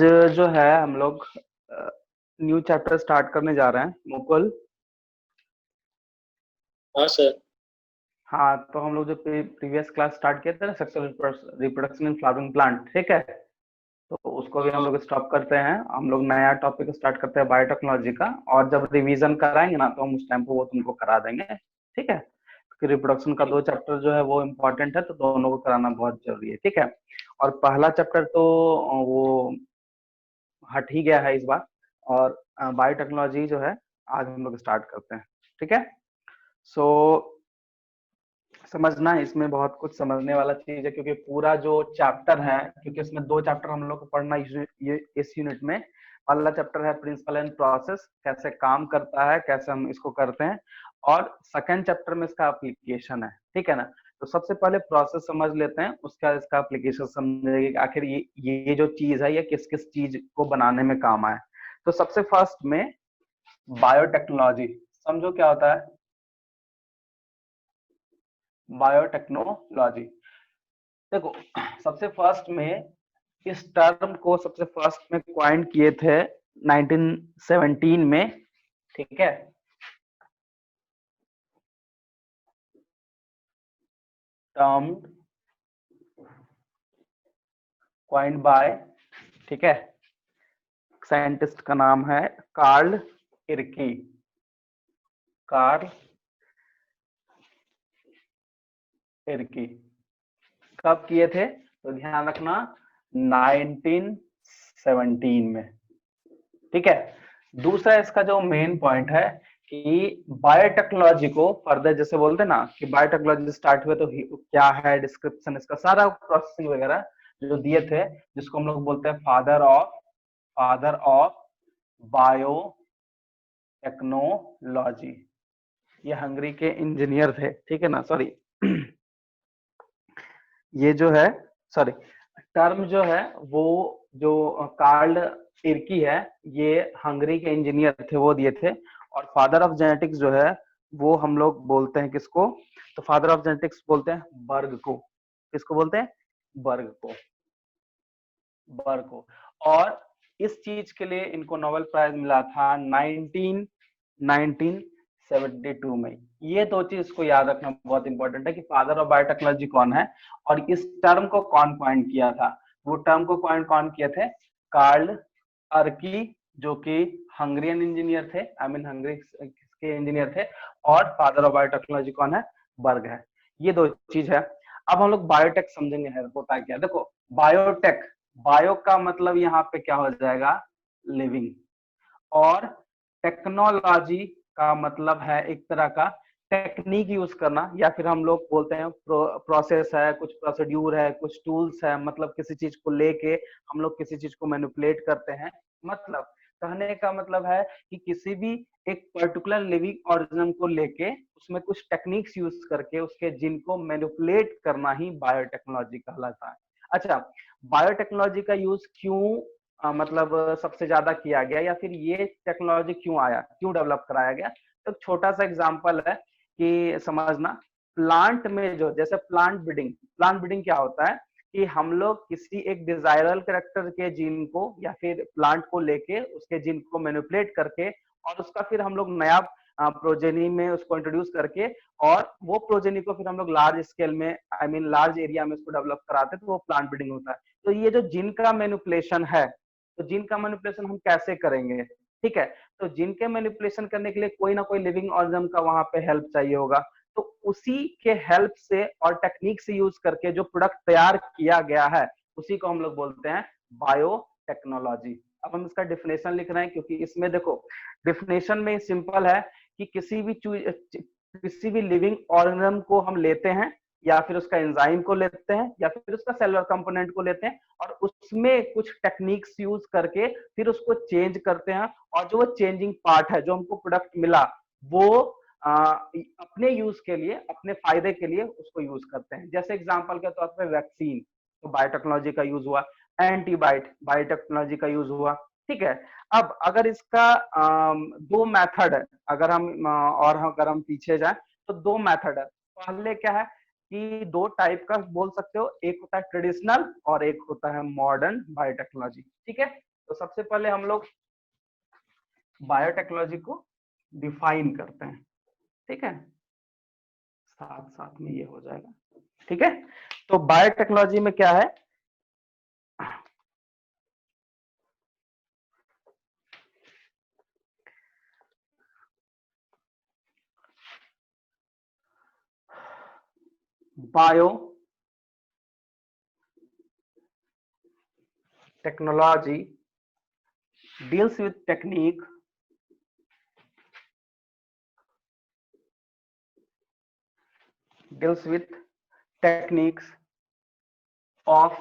जो है हम लोग न्यू चैप्टर स्टार्ट करने जा रहे हैं मुकुल। हाँ सर। हाँ, तो हम लोग जो प्रीवियस क्लास स्टार्ट किए थे ना, sexual reproduction in flowering plant, ठीक है, तो उसको भी हम हाँ लोग स्टॉप करते हैं। हम लोग नया टॉपिक स्टार्ट करते हैं बायोटेक्नोलॉजी का, और जब रिवीजन कराएंगे ना तो हम उस टाइम पे वो तुमको करा देंगे, ठीक है। क्योंकि रिप्रोडक्शन का ठीक। 2 चैप्टर जो है वो इम्पोर्टेंट है, तो दोनों को कराना बहुत जरूरी है, ठीक है। और पहला चैप्टर तो वो हट ही गया है इस बार, और बायोटेक्नोलॉजी जो है आज हम लोग स्टार्ट करते हैं, ठीक है। सो समझना, इसमें बहुत कुछ समझने वाला चीज है, क्योंकि पूरा जो चैप्टर है, क्योंकि इसमें 2 चैप्टर हम लोग को पढ़ना इस यूनिट में। पहला चैप्टर है प्रिंसिपल एंड प्रोसेस, कैसे काम करता है, कैसे हम इसको करते हैं, और सेकंड चैप्टर में इसका एप्लीकेशन है, ठीक है ना। तो सबसे पहले प्रोसेस समझ लेते हैं, उसके बाद इसका एप्लीकेशन समझेंगे कि आखिर ये जो चीज है ये किस किस चीज को बनाने में काम आए। तो सबसे फर्स्ट में बायोटेक्नोलॉजी समझो क्या होता है। बायोटेक्नोलॉजी, देखो, सबसे फर्स्ट में इस टर्म को सबसे फर्स्ट में क्वाइन किए थे 1917 में, ठीक है। टर्म क्वाइन बाय, ठीक है, साइंटिस्ट का नाम है कार्ल इरकी। कार्ल इरकी कब किए थे, तो ध्यान रखना 1917 में, ठीक है। दूसरा इसका जो मेन पॉइंट है कि बायोटेक्नोलॉजी को फर्दर, जैसे बोलते हैं ना कि बायोटेक्नोलॉजी स्टार्ट हुए तो क्या है, डिस्क्रिप्शन इसका सारा प्रोसेसिंग वगैरह जो दिए थे, जिसको हम लोग बोलते हैं फादर ऑफ बायोटेक्नोलॉजी। ये हंगरी के इंजीनियर थे, ठीक है ना, सॉरी ये जो है, सॉरी, टर्म जो है वो जो कार्ल इरकी है, ये हंगरी के इंजीनियर थे, वो दिए थे। और फादर ऑफ जेनेटिक्स जो है वो हम लोग बोलते हैं किसको, तो फादर ऑफ जेनेटिक्स बोलते हैं बर्ग को। किसको बोलते हैं, बर्ग को। और इस चीज के लिए इनको नोबेल प्राइज मिला था 1972 में। ये 2 चीज को याद रखना बहुत इंपॉर्टेंट है कि फादर ऑफ बायोटेक्नोलॉजी कौन है और इस टर्म को कौन कॉइन किया था। वो टर्म को कौन किए थे, कार्ल अर्की, जो कि हंगरियन इंजीनियर थे, आई मीन हंगरी के इंजीनियर थे। और फादर ऑफ बायोटेक्नोलॉजी कौन है, बर्ग है। ये 2 चीज है। अब हम लोग बायोटेक समझेंगे है होता है क्या। देखो, बायोटेक, बायो का मतलब यहाँ पे क्या हो जाएगा, लिविंग, और टेक्नोलॉजी का मतलब है एक तरह का टेक्निक यूज करना, या फिर हम लोग बोलते हैं प्रोसेस है, कुछ प्रोसीड्यूर है, कुछ टूल्स है, मतलब किसी चीज को लेके हम लोग किसी चीज को मैनिपुलेट करते हैं। मतलब कहने का मतलब है कि किसी भी एक पर्टिकुलर लिविंग ऑर्गेनिज्म को लेके उसमें कुछ टेक्निक्स यूज करके उसके जीन को मैनिपुलेट करना ही बायोटेक्नोलॉजी कहलाता है। अच्छा, बायोटेक्नोलॉजी का यूज क्यों मतलब सबसे ज्यादा किया गया, या फिर ये टेक्नोलॉजी क्यों आया, क्यों डेवलप कराया गया। तो छोटा सा एग्जांपल है कि समझना, प्लांट में जो, जैसे प्लांट ब्रीडिंग क्या होता है कि हम लोग किसी एक डिजायरल कैरेक्टर के जीन को या फिर प्लांट को लेके उसके जीन को मैनिपुलेट करके और उसका फिर हम लोग नया प्रोजेनी में उसको इंट्रोड्यूस करके, और वो प्रोजेनी को फिर हम लोग लार्ज स्केल में, आई मीन लार्ज एरिया में उसको डेवलप कराते हैं, तो वो प्लांट ब्रीडिंग होता है। तो ये जो जीन का मैनिपुलेशन है, तो जीन का मैनिपुलेशन हम कैसे करेंगे, ठीक है। तो जीन के मैनिपुलेशन करने के लिए कोई ना कोई लिविंग ऑर्गेनिज्म का वहां पे हेल्प चाहिए होगा। तो उसी के हेल्प से और टेक्निक से यूज करके जो प्रोडक्ट तैयार किया गया है उसी को हम लोग बोलते हैं बायोटेक्नोलॉजी। अब हम इसका डिफिनेशन लिख रहे हैं, क्योंकि इसमें देखो डिफिनेशन में सिंपल है कि किसी भी लिविंग ऑर्गेनिज्म को हम लेते हैं, या फिर उसका एंजाइम को लेते हैं, या फिर उसका सेलुलर कंपोनेंट को लेते हैं, और उसमें कुछ टेक्निक्स यूज करके फिर उसको चेंज करते हैं, और जो वो चेंजिंग पार्ट है जो हमको प्रोडक्ट मिला वो अपने यूज के लिए, अपने फायदे के लिए उसको यूज करते हैं। जैसे एग्जांपल के तौर पर वैक्सीन, तो बायोटेक्नोलॉजी का यूज हुआ, एंटीबायोटिक बायोटेक्नोलॉजी का यूज हुआ, ठीक है। अब अगर इसका 2 मेथड है, अगर हम पीछे जाए तो 2 मेथड है। पहले क्या है कि 2 टाइप का बोल सकते हो, एक होता है ट्रेडिशनल और एक होता है मॉडर्न बायोटेक्नोलॉजी, ठीक है। तो सबसे पहले हम लोग बायोटेक्नोलॉजी को डिफाइन करते हैं, ठीक है, साथ साथ में ये हो जाएगा, ठीक है। तो बायोटेक्नोलॉजी में क्या है, bio technology deals with techniques of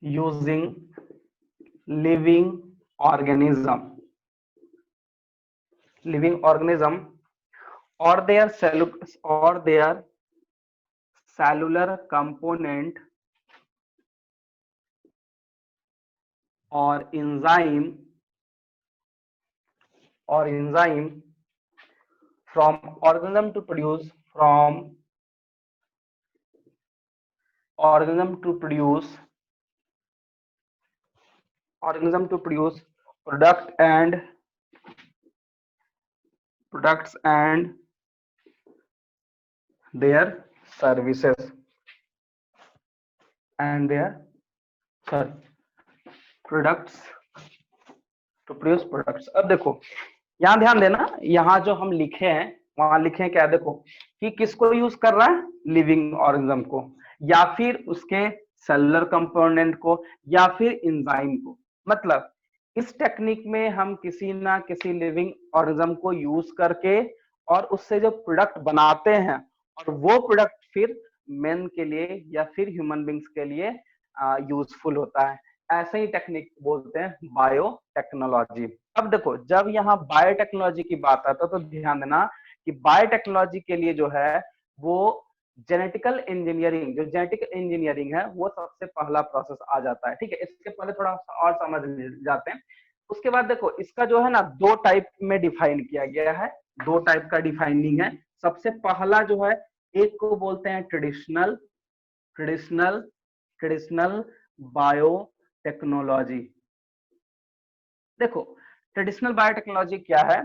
using living organism or their cellular component or enzyme from organism to produce products and their services products to produce products। अब देखो यहाँ ध्यान देना, यहाँ जो हम लिखे हैं वहां लिखे हैं क्या, देखो कि किसको यूज कर रहा है, लिविंग ऑर्गेनिज्म को, या फिर उसके सेलुलर कंपोनेंट को, या फिर एंजाइम को। मतलब इस टेक्निक में हम किसी ना किसी लिविंग ऑर्गेनिज्म को यूज करके और उससे जो प्रोडक्ट बनाते हैं और वो प्रोडक्ट फिर मेन के लिए या फिर ह्यूमन बींग्स के लिए यूजफुल होता है। ऐसे ही टेक्निक बोलते हैं बायोटेक्नोलॉजी। अब देखो जब यहाँ बायोटेक्नोलॉजी की बात आता है तो ध्यान देना कि बायोटेक्नोलॉजी के लिए जो है वो जेनेटिकल इंजीनियरिंग, जो जेनेटिक इंजीनियरिंग है वो सबसे पहला प्रोसेस आ जाता है, ठीक है। इसके पहले थोड़ा और समझ जाते हैं। उसके बाद देखो इसका जो है ना दो टाइप में डिफाइन किया गया है, दो टाइप का डिफाइनिंग है। सबसे पहला जो है, एक को बोलते हैं ट्रेडिशनल बायोटेक्नोलॉजी। देखो ट्रेडिशनल बायोटेक्नोलॉजी क्या है,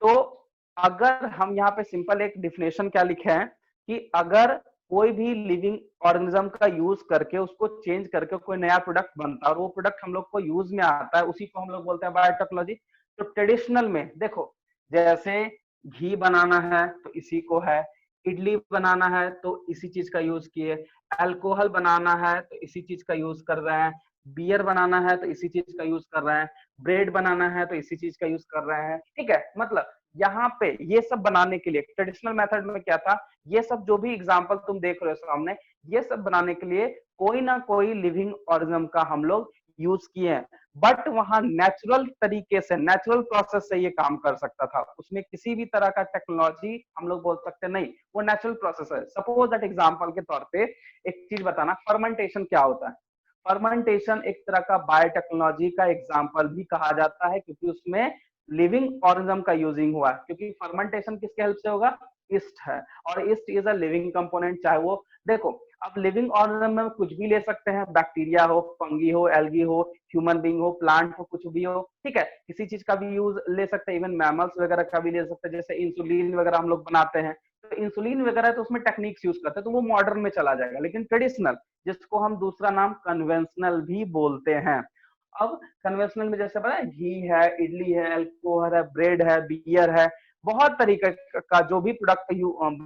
तो अगर हम यहाँ पे सिंपल एक डिफिनेशन क्या लिखे हैं कि अगर कोई भी लिविंग ऑर्गेनिज्म का यूज करके उसको चेंज करके कोई नया प्रोडक्ट बनता है और वो प्रोडक्ट हम लोग को यूज में आता है, उसी को हम लोग बोलते हैं बायोटेक्नोलॉजी। तो ट्रेडिशनल में देखो जैसे घी बनाना है तो इसी को है, इडली बनाना है तो इसी चीज का यूज किए, अल्कोहल बनाना है तो इसी चीज का यूज कर रहे हैं, बियर बनाना है तो इसी चीज का यूज कर रहे हैं, ब्रेड बनाना है तो इसी चीज का यूज कर रहे हैं, ठीक है। मतलब यहाँ पे ये सब बनाने के लिए ट्रेडिशनल मेथड में क्या था, ये सब जो भी एग्जांपल तुम देख रहे हो सामने, ये सब बनाने के लिए कोई ना कोई लिविंग ऑर्गेनिज्म का हम लोग यूज किए हैं। बट वहां नेचुरल तरीके से, नेचुरल प्रोसेस से ये काम कर सकता था, उसमें किसी भी तरह का टेक्नोलॉजी हम लोग बोल सकते नहीं, वो नेचुरल प्रोसेस है। सपोज दैट एग्जांपल के तौर पे एक चीज बताना, फर्मेंटेशन क्या होता है। फर्मेंटेशन एक तरह का बायोटेक्नोलॉजी का एग्जांपल भी कहा जाता है क्योंकि उसमें लिविंग ऑर्गेनिज्म का यूजिंग हुआ है, क्योंकि फर्मेंटेशन किसके हेल्प से होगा, ईस्ट है, और east is a living component. चाहे वो देखो अब लिविंग ऑर्गेनिज्म में कुछ भी ले सकते हैं, बैक्टीरिया हो, फंगी हो, एल्गी हो, ह्यूमन बीइंग हो, प्लांट हो, कुछ भी हो, ठीक है। किसी चीज का भी यूज ले सकते हैं, इवन मैमल्स वगैरह का भी ले सकते हैं, जैसे इंसुलिन वगैरह हम लोग बनाते हैं तो इंसुलिन वगैरह तो उसमें टेक्निक्स यूज करते हैं तो वो मॉडर्न में चला जाएगा। लेकिन ट्रेडिशनल, जिसको हम दूसरा नाम कन्वेंशनल भी बोलते हैं, अब कन्वेंशनल में जैसे पता है घी है, इडली है, अल्कोहल है, ब्रेड है, बियर है, बहुत तरीके का जो भी प्रोडक्ट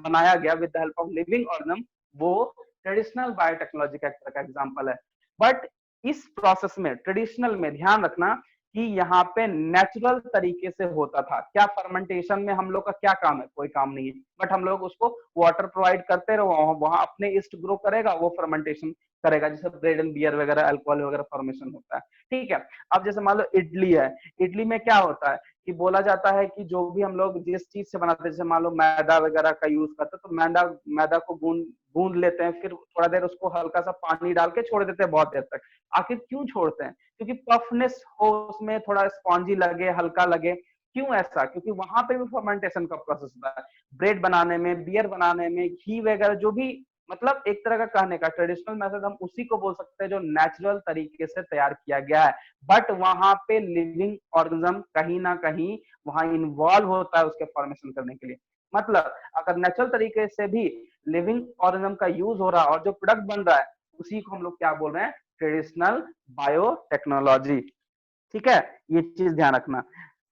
बनाया गया with the help of living organism, वो ट्रेडिशनल बायोटेक्नोलॉजी का एक तरह का एग्जांपल है। बट इस प्रोसेस में ट्रेडिशनल में ध्यान रखना कि यहाँ पे नेचुरल तरीके से होता था। क्या फर्मेंटेशन में हम लोग का क्या काम है, कोई काम नहीं है, बट हम लोग उसको वाटर प्रोवाइड करते रहो, वहां अपने ईस्ट ग्रो करेगा, वो फर्मेंटेशन करेगा, जैसे ब्रेड एंड बियर वगैरह, अल्कोहल वगैरह फॉर्मेशन होता है, ठीक है। अब जैसे मान लो इडली है, इडली में क्या होता है कि बोला जाता है कि जो भी हम लोग जिस चीज से बनाते हैं, जैसे मान लो मैदा वगैरह का यूज करते हैं, तो मैदा को गूंद लेते हैं, फिर थोड़ा देर उसको हल्का सा पानी डाल के छोड़ देते हैं बहुत देर तक। आखिर क्यों छोड़ते हैं, क्योंकि पफनेस हो, उसमें थोड़ा स्पॉन्जी लगे, हल्का लगे। क्यों ऐसा, क्योंकि वहां पे भी फर्मेंटेशन का प्रोसेस होता है, ब्रेड बनाने में, बियर बनाने में, घी वगैरह जो भी मतलब एक तरह का कहने का ट्रेडिशनल मेथड हम उसी को बोल सकते हैं जो नेचुरल तरीके से तैयार किया गया है, बट वहां पे लिविंग ऑर्गेनिज्म कहीं ना कहीं वहां इन्वॉल्व होता है उसके फॉर्मेशन करने के लिए। मतलब अगर नेचुरल तरीके से भी लिविंग ऑर्गेनिज्म का यूज हो रहा है और जो प्रोडक्ट बन रहा है उसी को हम लोग क्या बोल रहे हैं, ट्रेडिशनल बायोटेक्नोलॉजी। ठीक है, ये चीज ध्यान रखना।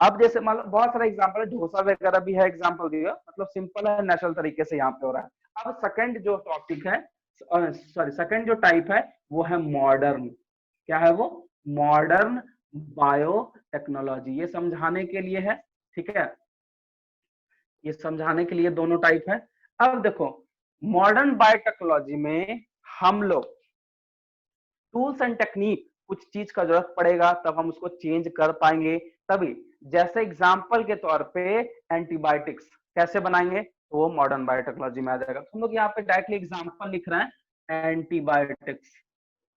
अब जैसे मान लो बहुत सारा एग्जांपल है, डोसा वगैरह भी है एग्जांपल दिया, मतलब सिंपल है, नेचुरल तरीके से यहाँ पे हो रहा है। अब सेकंड जो टॉपिक है, सॉरी सेकंड जो टाइप है वो है मॉडर्न। क्या है वो? Modern biotechnology. ये समझाने के लिए है, ठीक है, ये समझाने के लिए दोनों टाइप है। अब देखो मॉडर्न बायोटेक्नोलॉजी में हम लोग टूल्स एंड टेक्निक, कुछ चीज का जरूरत पड़ेगा तब हम उसको चेंज कर पाएंगे तभी। जैसे एग्जांपल के तौर पे एंटीबायोटिक्स कैसे बनाएंगे, तो वो मॉडर्न बायोटेक्नोलॉजी में आ जाएगा। तो हम लोग यहाँ पे डायरेक्टली एग्जांपल लिख रहे हैं, एंटीबायोटिक्स,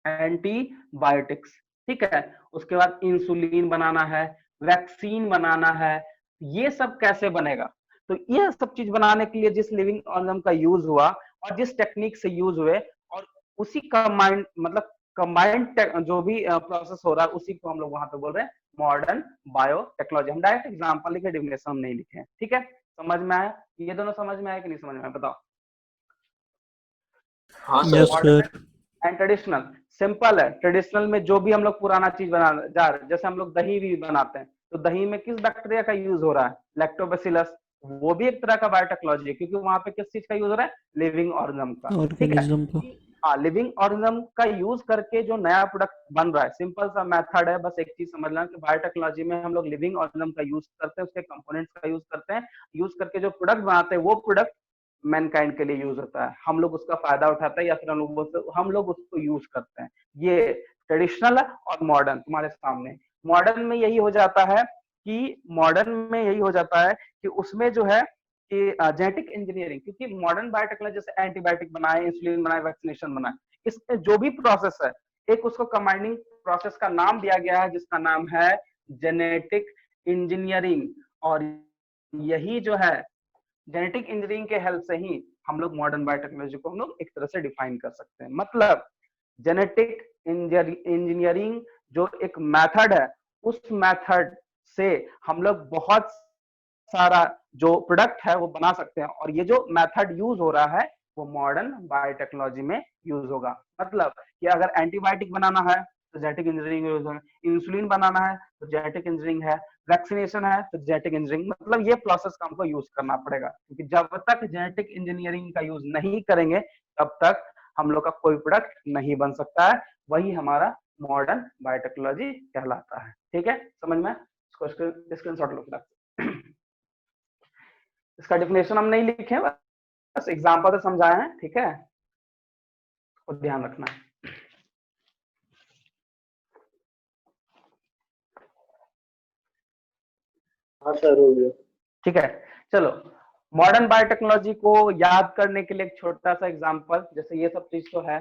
एंटीबायोटिक्स, ठीक है। उसके बाद इंसुलिन बनाना है, वैक्सीन बनाना है, ये सब कैसे बनेगा? तो ये सब चीज बनाने के लिए जिस लिविंग ऑर्गेनिज्म का यूज हुआ और जिस टेक्निक से यूज हुए और उसी कंबाइंड मतलब कंबाइंड जो भी प्रोसेस हो रहा है उसी को हम लोग वहां पे बोल रहे हैं मॉडर्न बायोटेक्नोलॉजी। हम डायरेक्ट एग्जांपल लिखे, डिफिनेशन हम नहीं लिखे हैं, ठीक है। समझ में आया? ये दोनों समझ में आया कि नहीं समझ में आया, बताओ। हाँ yes sir. Sir. And traditional simple है। ट्रेडिशनल में जो भी हम लोग पुराना चीज बना जा रहे, जैसे हम लोग दही भी बनाते हैं तो दही में किस बैक्टीरिया का यूज हो रहा है? लैक्टोबैसिलस। वो भी एक तरह का बायोटेक्नोलॉजी है क्योंकि वहां पे किस चीज का यूज हो रहा है? लिविंग ऑर्गेनिज्म का, ठीक है। ऑर्गेनिज्म को। हाँ, लिविंग ऑर्गेनिज्म का यूज करके जो नया प्रोडक्ट बन रहा है, सिंपल सा मेथड है, बस एक चीज समझ लेना कि बायोटेक्नोलॉजी में हम लोग लिविंग ऑर्गेनिज्म का यूज करते हैं, उसके कंपोनेंट्स का यूज करते हैं, यूज करके जो प्रोडक्ट बनाते हैं वो प्रोडक्ट मैनकाइंड के लिए यूज होता है, हम लोग उसका फायदा उठाते हैं या फिर हम लोग उसको यूज करते हैं। ये ट्रेडिशनल है। और मॉडर्न तुम्हारे सामने, मॉडर्न में यही हो जाता है कि मॉडर्न में यही हो जाता है कि उसमें जो है कि जेनेटिक इंजीनियरिंग, क्योंकि मॉडर्न बायोटेक्नोलॉजी जैसे एंटीबायोटिक बनाए, इंसुलिन बनाए, वैक्सीनेशन बनाए, इसमें जो भी प्रोसेस है एक उसको कंबाइनिंग प्रोसेस का नाम दिया गया है जिसका नाम है जेनेटिक इंजीनियरिंग। और यही जो है जेनेटिक इंजीनियरिंग के हेल्प से ही हम लोग मॉडर्न बायोटेक्नोलॉजी को हम लोग एक तरह से डिफाइन कर सकते हैं। मतलब जेनेटिक इंजीनियरिंग जो एक मेथड है, उस मेथड से हम लोग बहुत सारा जो प्रोडक्ट है वो बना सकते हैं। और ये जो मेथड यूज हो रहा है वो मॉडर्न बायोटेक्नोलॉजी में यूज होगा। मतलब कि अगर एंटीबायोटिक बनाना है तो जेनेटिक इंजीनियरिंग यूज होगा, इंसुलिन बनाना है तो जेनेटिक इंजीनियरिंग है, वैक्सीनेशन है तो जेनेटिक इंजीनियरिंग, मतलब ये प्रोसेस का हमको यूज करना पड़ेगा क्योंकि जब तक जेनेटिक इंजीनियरिंग का यूज नहीं करेंगे तब तक हम लोग का कोई प्रोडक्ट नहीं बन सकता है। वही हमारा मॉडर्न बायोटेक्नोलॉजी कहलाता है। ठीक है, समझ में? इसको स्क्रीनशॉट लो फिर। इसका डिफिनेशन हम नहीं लिखे, बस एग्जांपल से समझाए हैं, ठीक है, और ध्यान रखना है। हाँ सर, हो गया। ठीक है, चलो मॉडर्न बायोटेक्नोलॉजी को याद करने के लिए एक छोटा सा एग्जांपल, जैसे ये सब चीज तो है,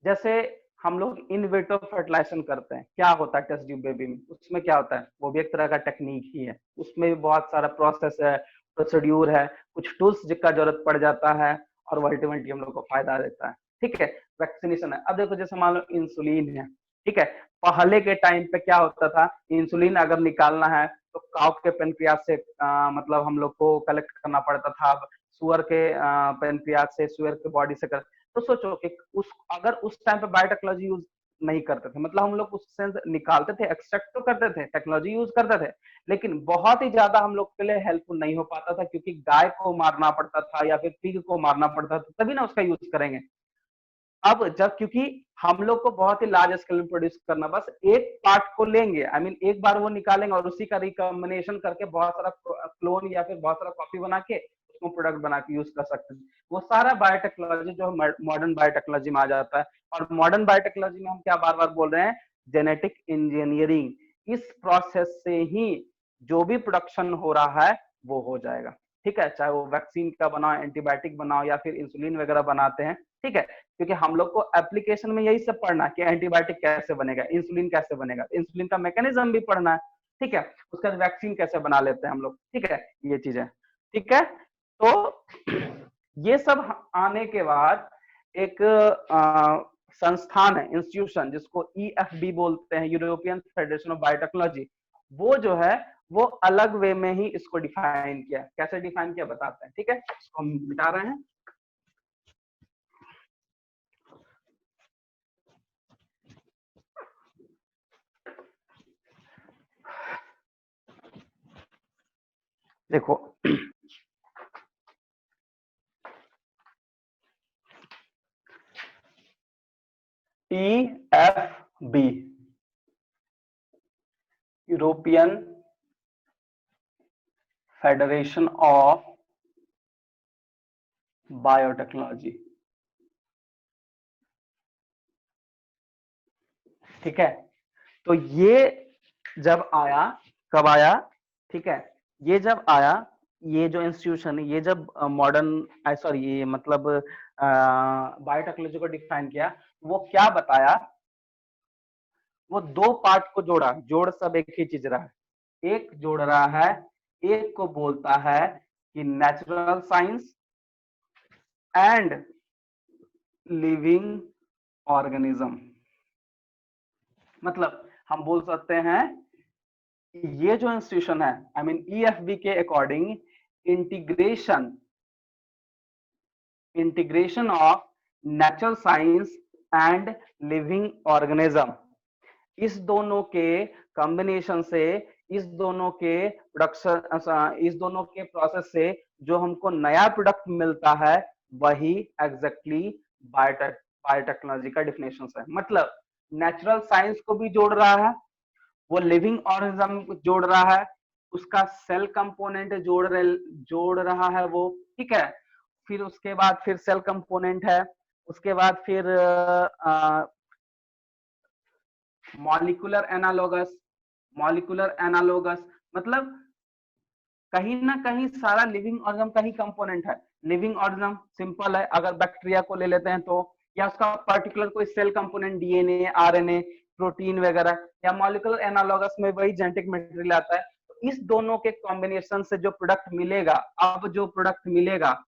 जैसे हम लोग इन विट्रो फर्टिलाइजेशन करते हैं, क्या होता है टेस्ट ट्यूब बेबी में, उसमें क्या होता है, वो भी एक तरह का टेक्निक ही है, उसमें भी बहुत सारा प्रोसेस है, प्रोसीड्यूर है, कुछ टूल्स जिसका जरूरत पड़ जाता है और वो अल्टीमेटली हम लोग को फायदा देता है। ठीक है, वैक्सीनेशन है। अब देखो जैसे मान लो इंसुलिन है, ठीक है, पहले के टाइम पे क्या होता था, इंसुलिन अगर निकालना है तो काउ के पेनक्रियास से मतलब हम लोग को कलेक्ट करना पड़ता था, सुअर के पेनक्रियास से, सुअर के बॉडी से कर। तो सोचो कि उस अगर उस टाइम पे बायोटेक्नोलॉजी यूज नहीं करते थे, मतलब हम लोग उससे निकालते थे, एक्सट्रैक्ट तो करते थे, टेक्नोलॉजी यूज करते थे, लेकिन बहुत ही ज्यादा हम लोग के लिए हेल्पफुल नहीं हो पाता था क्योंकि गाय को मारना पड़ता था या फिर पिग को मारना पड़ता था, तभी ना उसका यूज करेंगे। अब जब क्योंकि हम लोग को बहुत ही लार्ज स्केल में प्रोड्यूस करना, बस एक पार्ट को लेंगे, आई मीन एक बार वो निकालेंगे और उसी का रिकॉम्बिनेशन करके बहुत सारा क्लोन या फिर बहुत सारा कॉपी बना के उसको प्रोडक्ट बना के यूज कर सकते हैं। वो सारा बायोटेक्नोलॉजी जो मॉडर्न बायोटेक्नोलॉजी में आ जाता है। और मॉडर्न बायोटेक्नोलॉजी में हम क्या बार बार बोल रहे हैं, जेनेटिक इंजीनियरिंग। इस प्रोसेस से ही जो भी प्रोडक्शन हो रहा है वो हो जाएगा। ठीक है, चाहे वो वैक्सीन का बनाओ, एंटीबायोटिक बनाओ या फिर इंसुलिन वगैरह बनाते हैं, ठीक है, क्योंकि हम लोग को एप्लीकेशन में यही सब पढ़ना है कि एंटीबायोटिक कैसे बनेगा, इंसुलिन कैसे बनेगा, इंसुलिन का मैकेनिज्म भी पढ़ना है, ठीक है, उसके बाद वैक्सीन कैसे बना लेते हैं हम लोग, ठीक है, ये चीज है। ठीक है, तो ये सब आने के बाद एक संस्थान है, इंस्टीट्यूशन, जिसको EFB बोलते हैं, यूरोपियन फेडरेशन ऑफ बायोटेक्नोलॉजी, वो जो है वो अलग वे में ही इसको डिफाइन किया। कैसे डिफाइन किया बताते हैं, ठीक है। इसको हम मिटा रहे हैं। देखो EFB, European Federation of biotechnology, ठीक है। तो ये जब आया, कब आया, ठीक है, ये जब आया, ये जो इंस्टीट्यूशन है, ये जब मॉडर्न सॉरी ये मतलब बायोटेक्नोलॉजी को डिफाइन किया, वो क्या बताया, वो दो पार्ट को जोड़ा, जोड़ सब एक ही चीज रहा है, एक जोड़ रहा है, एक को बोलता है कि natural science and living organism. मतलब हम बोल सकते हैं ये जो इंस्टीट्यूशन है, आई मीन EFB के according, integration of natural science and living organism, इस दोनों के कॉम्बिनेशन से, इस दोनों के प्रोडक्शन, इस दोनों के प्रोसेस से जो हमको नया प्रोडक्ट मिलता है, वही एग्जैक्टली बायोटेक्नोलॉजी का डिफिनेशन है। मतलब नेचुरल साइंस को भी जोड़ रहा है, वो लिविंग ऑर्गेनिज्म जोड़ रहा है, उसका सेल कंपोनेंट जोड़ रहा है वो, ठीक है। फिर उसके बाद फिर सेल कंपोनेंट है, उसके बाद फिर मॉलिक्यूलर एनालोगस, मतलब कहीं ना कहीं सारा लिविंग ऑर्गेनिज्म का ही कंपोनेंट है। लिविंग ऑर्गेनिज्म सिंपल है, अगर बैक्टीरिया को ले लेते हैं तो, या उसका पर्टिकुलर कोई cell component, DNA, RNA, protein वगैरह, या मॉलिक्यूलर एनालोगस में वही जेनेटिक मटेरियल आता है। तो इस दोनों के कॉम्बिनेशन से जो प्रोडक्ट मिलेगा, अब जो प्रोडक्ट मिलेगा,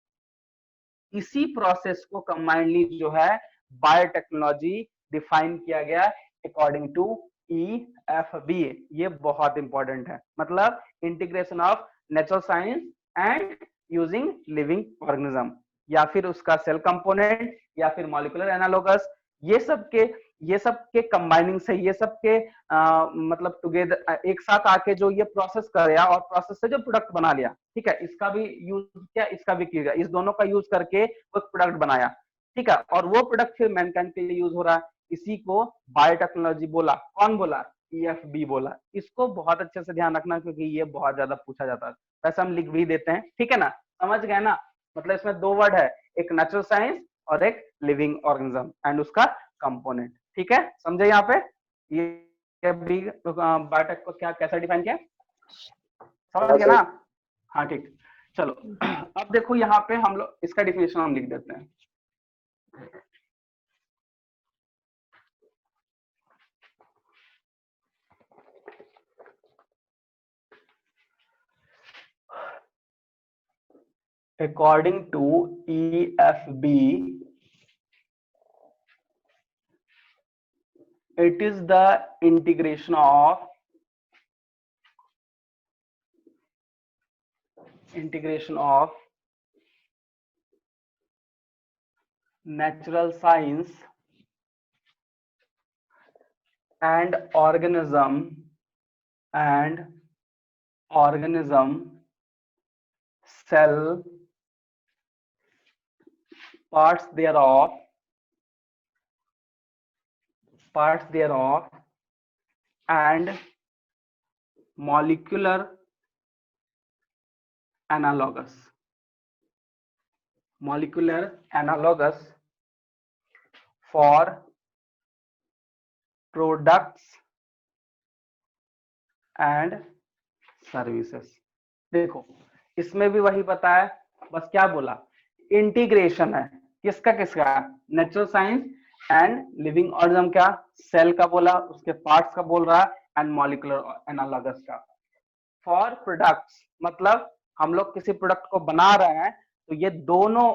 इसी प्रोसेस को कंबाइनली जो है बायोटेक्नोलॉजी डिफाइन किया गया अकॉर्डिंग टू EFB। ये बहुत इंपॉर्टेंट है, मतलब integration of natural science and using living organism, या फिर उसका सेल कंपोनेंट, या फिर मॉलिक्यूलर एनालोगस, ये सब के कंबाइनिंग से, ये सब के मतलब टुगेदर एक साथ आके जो ये प्रोसेस कराया, और प्रोसेस से जो प्रोडक्ट बना लिया, ठीक है, इसका भी यूज किया, इसका भी किया, इस दोनों का यूज करके वो प्रोडक्ट बनाया, ठीक है, और वो प्रोडक्ट फिर मैनकाइंड के लिए यूज हो रहा है। इसी को बायोटेक्नोलॉजी बोला। कौन बोला? EFB बोला। इसको बहुत अच्छे से ध्यान रखना, क्योंकि ये बहुत ज्यादा पूछा जाता है, वैसे हम लिख भी देते हैं, ठीक है ना, समझ गए ना। मतलब इसमें दो वर्ड है, एक नेचुरल साइंस और एक लिविंग ऑर्गेनिज्म एंड उसका कंपोनेंट, ठीक है, समझे यहाँ पे। ये बायोटेक को क्या कैसा डिफाइन किया, समझ गए ना। हाँ ठीक, चलो अब देखो यहाँ पे हम लोग इसका डिफिनेशन हम लिख देते हैं। According to EFB, it is the integration of natural science and organism cell parts thereof and molecular analogous for products and services. देखो इसमें भी वही पता है, बस क्या बोला, इंटीग्रेशन है, किसका किसका, natural science and living organism, क्या सेल का बोला, उसके पार्ट्स का बोल रहा है, एंड मॉलिक्यूलर एनालॉगस का। फॉर प्रोडक्ट्स, मतलब हम लोग किसी प्रोडक्ट को बना रहे हैं, तो ये दोनों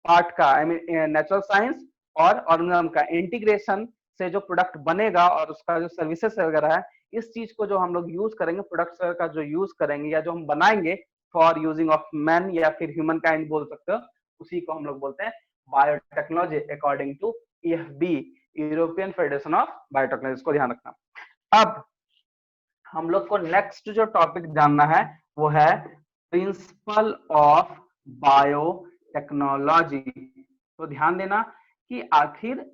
पार्ट का, आई मीन नेचुरल साइंस और ऑर्गेनिज्म का इंटीग्रेशन से जो प्रोडक्ट बनेगा और उसका जो सर्विसेज वगैरह है, इस चीज को जो हम लोग यूज करेंगे, प्रोडक्ट्स का जो यूज करेंगे या जो हम बनाएंगे फॉर यूजिंग ऑफ मैन या फिर ह्यूमन काइंड बोल सकते हो, उसी को हम लोग बोलते हैं biotechnology according to EFB, European Federation of biotechnology. इसको ध्यान रखना। अब हम लोग को नेक्स्ट जो टॉपिक जानना है वो है प्रिंसिपल ऑफ बायोटेक्नोलॉजी। तो ध्यान देना कि आखिर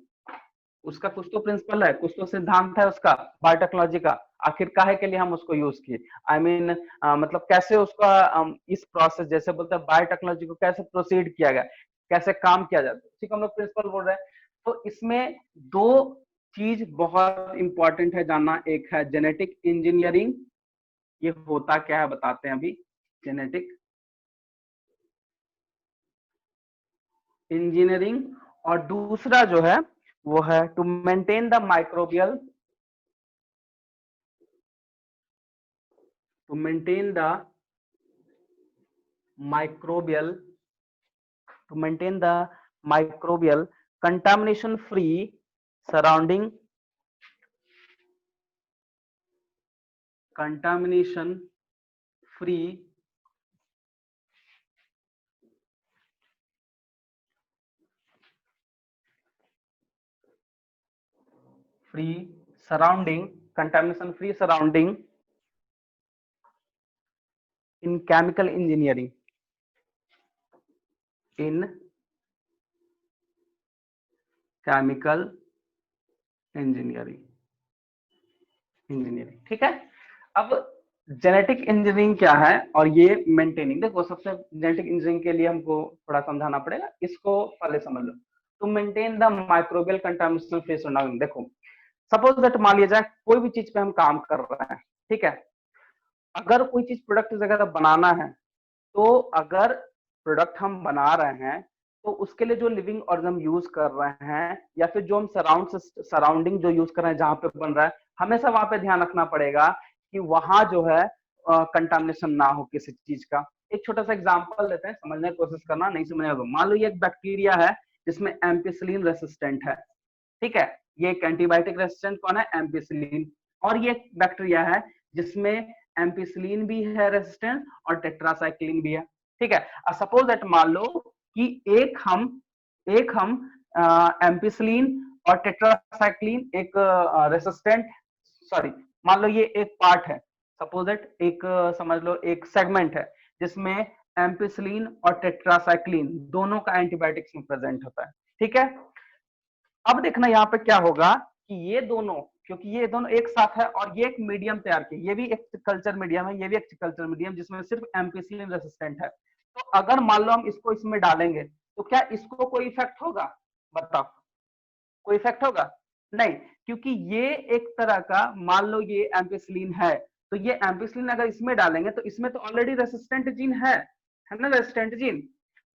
उसका कुछ तो प्रिंसिपल है, कुछ तो सिद्धांत है उसका बायोटेक्नोलॉजी का, आखिर काहे के लिए हम उसको यूज किए, आई मीन मतलब कैसे उसका इस प्रोसेस जैसे बोलते हैं बायोटेक्नोलॉजी को कैसे प्रोसीड किया गया, कैसे काम किया जाता है, उसी को हम लोग प्रिंसिपल बोल रहे हैं। तो इसमें दो चीज बहुत इंपॉर्टेंट है जानना, एक है जेनेटिक इंजीनियरिंग, ये होता क्या है बताते हैं अभी। जेनेटिक इंजीनियरिंग, और दूसरा जो है वो है to maintain the microbial, to maintain the microbial, to maintain the microbial contamination free surrounding, contamination free surrounding, contamination free surrounding in chemical engineering, in chemical engineering, ठीक है। अब जेनेटिक इंजीनियरिंग क्या है और ये मेंटेनिंग, देखो सबसे जेनेटिक इंजीनियरिंग के लिए हमको थोड़ा समझाना पड़ेगा, इसको पहले समझ लो। To maintain the microbial contamination free surrounding, देखो सपोज दैट मान लिया जाए कोई भी चीज पे हम काम कर रहे हैं, ठीक है, अगर कोई चीज प्रोडक्ट वगैरह बनाना है, तो अगर प्रोडक्ट हम बना रहे हैं तो उसके लिए जो लिविंग ऑर्गेनिज्म यूज कर रहे हैं या फिर जो हम सराउंडिंग जो यूज कर रहे हैं जहां पे बन रहा है, हमेशा वहां पे ध्यान रखना पड़ेगा कि वहां जो है कंटामिनेशन ना हो किसी चीज का। एक छोटा सा एग्जांपल लेते हैं, समझने की कोशिश करना, नहीं समझने को। मान लो ये एक बैक्टीरिया है जिसमें एम्पिसिलिन रेसिस्टेंट है, ठीक है, ये एक एंटीबायोटिक रेसिस्टेंट कौन है, एम्पिसिलिन। और ये एक बैक्टीरिया है जिसमें एम्पिसिलिन भी है रेसिस्टेंट और टेट्रासाइक्लिन भी है, ठीक है। सपोज दैट मान लो कि एक हम एम्पिसिलिन और टेट्रासाइक्लिन एक रेसिस्टेंट, सॉरी मान लो ये एक पार्ट है, सपोज दैट एक समझ लो एक सेगमेंट है जिसमें एम्पिसिलिन और टेट्रासाइक्लिन दोनों का एंटीबायोटिक्स में प्रेजेंट होता है, ठीक है। अब देखना यहाँ पे क्या होगा कि ये दोनों, क्योंकि ये दोनों एक साथ है और ये एक मीडियम तैयार किया, ये भी एक कल्चर मीडियम है, ये भी एक कल्चर मीडियम जिसमें सिर्फ एम्पिसिलिन रेसिस्टेंट है। तो अगर मान लो हम इसको इसमें डालेंगे तो क्या इसको कोई इफेक्ट होगा, बताओ, कोई इफेक्ट होगा? नहीं, क्योंकि ये एक तरह का, मान लो ये एम्पिसिलिन है, तो ये एम्पिसिलिन अगर इसमें डालेंगे तो इसमें तो ऑलरेडी रेसिस्टेंट जीन है ना, रेसिस्टेंट जीन।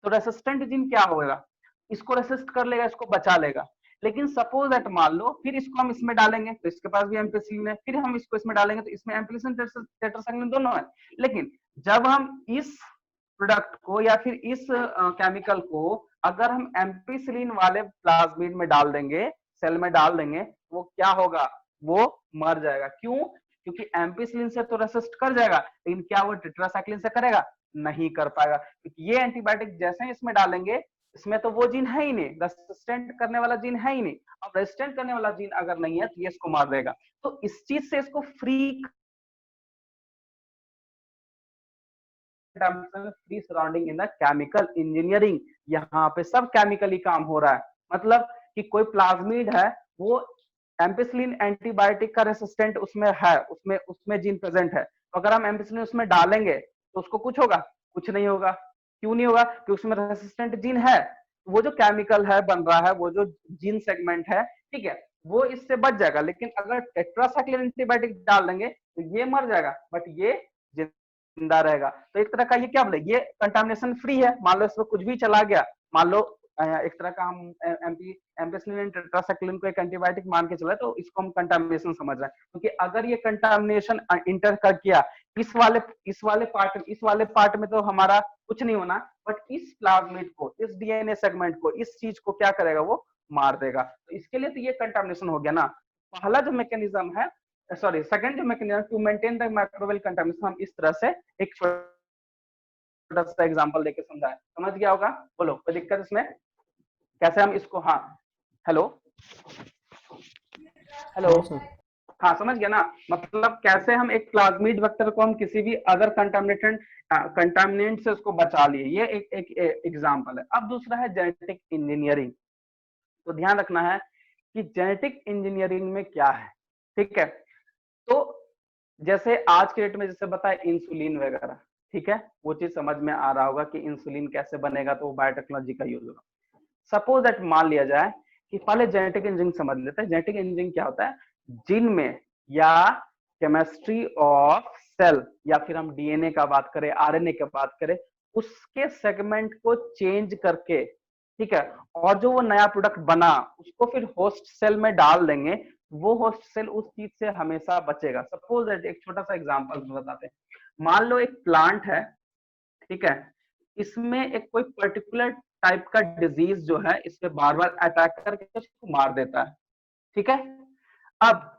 तो रेसिस्टेंट जीन क्या होगा, इसको रेसिस्ट कर लेगा, इसको बचा लेगा। लेकिन सपोज दैट मान लो फिर इसको हम इसमें डालेंगे तो इसके पास भी एम्पिसिलिन है, फिर हम इसको इसमें डालेंगे तो इसमें एम्पिसिलिन टेट्रासाइक्लिन दोनों है। लेकिन जब हम इस प्रोडक्ट को या फिर इस केमिकल को अगर हम एम्पिसिलिन वाले प्लाज्मिड में डाल देंगे, सेल में डाल देंगे, वो क्या होगा, वो मर जाएगा। क्यों? क्योंकि एम्पिसिलिन से तो रेसिस्ट कर जाएगा, लेकिन क्या वो टेट्रासाइक्लिन से करेगा? नहीं कर पाएगा, क्योंकि ये एंटीबायोटिक जैसे ही इसमें डालेंगे, इसमें तो वो जीन है ही नहीं, रेसिस्टेंट करने वाला जीन है ही नहीं। अब रेसिस्टेंट करने वाला जीन अगर नहीं है तो ये इसको मार देगा। तो इस चीज से इसको free surrounding in the chemical engineering, यहाँ पे सब केमिकली काम हो रहा है। मतलब कि कोई प्लाज्मिड है, वो एम्पिसिलिन एंटीबायोटिक का रेसिस्टेंट उसमें है, उसमें जीन प्रेजेंट है, तो अगर हम एम्पिसिलिन उसमें डालेंगे तो उसको कुछ होगा? कुछ नहीं होगा। क्यों नहीं होगा? क्योंकि उसमें रेसिस्टेंट जीन है। वो जो केमिकल है बन रहा है, वो जो जीन सेगमेंट है, ठीक है, वो इससे बच जाएगा। लेकिन अगर टेट्रासाइक्लिन एंटीबायोटिक डाल देंगे तो ये मर जाएगा, बट ये जिंदा रहेगा। तो एक तरह का ये क्या बोले, ये कंटामिनेशन फ्री है। मान लो इसमें कुछ भी चला गया, मान लो एक तरह का हम एम्पिसिलिन टेट्रासाइक्लिन को एक एंटीबायोटिक मान के चले, तो इसको हम कंटामिनेशन समझ रहे हैं। क्योंकि अगर ये कंटामिनेशन इंटर कर किया इस वाले पार्ट में तो हमारा कुछ नहीं होना, बट इस प्लाज्मिड को, इस डीएनए सेगमेंट को, इस चीज को क्या करेगा, वो मार देगा। तो इसके लिए तो ये कंटामिनेशन हो गया ना। पहला जो मैकेनिज्म है, सॉरी सेकंड जो mechanism, to maintain the microbial contamination, हम इस तरह से एक छोटा सा एग्जांपल देके समझाए, समझ गया होगा? बोलो कोई दिक्कत इसमें? कैसे हम इसको, हाँ हेलो हेलो, हाँ सर। हाँ समझ गया ना? मतलब कैसे हम एक प्लाज्मिड वेक्टर को हम किसी भी अदर कंटामिनेंट से उसको बचा लिए, ये एक एग्जांपल है। अब दूसरा है जेनेटिक इंजीनियरिंग। तो ध्यान रखना है कि जेनेटिक इंजीनियरिंग में क्या है, ठीक है? तो जैसे आज के डेट में जैसे बताए इंसुलिन वगैरह, ठीक है, वो चीज समझ में आ रहा होगा कि इंसुलिन कैसे बनेगा, तो वो बायोटेक्नोलॉजी का यूज होगा। सपोज दैट मान लिया जाए कि पहले जेनेटिक इंजीनियरिंग समझ लेते हैं। जेनेटिक इंजीनियरिंग क्या होता है? जीन में या केमिस्ट्री ऑफ सेल, या फिर हम डीएनए का बात करें, आरएनए की बात करें, उसके सेगमेंट को चेंज करके, ठीक है, और जो वो नया प्रोडक्ट बना उसको फिर होस्ट सेल में डाल देंगे, वो होस्ट सेल उस चीज से हमेशा बचेगा। सपोज दैट एक छोटा सा एग्जांपल बताते हैं। मान लो एक प्लांट है, ठीक है, इसमें एक कोई पर्टिकुलर टाइप का डिजीज जो है इस पे बार बार अटैक करके उसको मार देता है, ठीक है। अब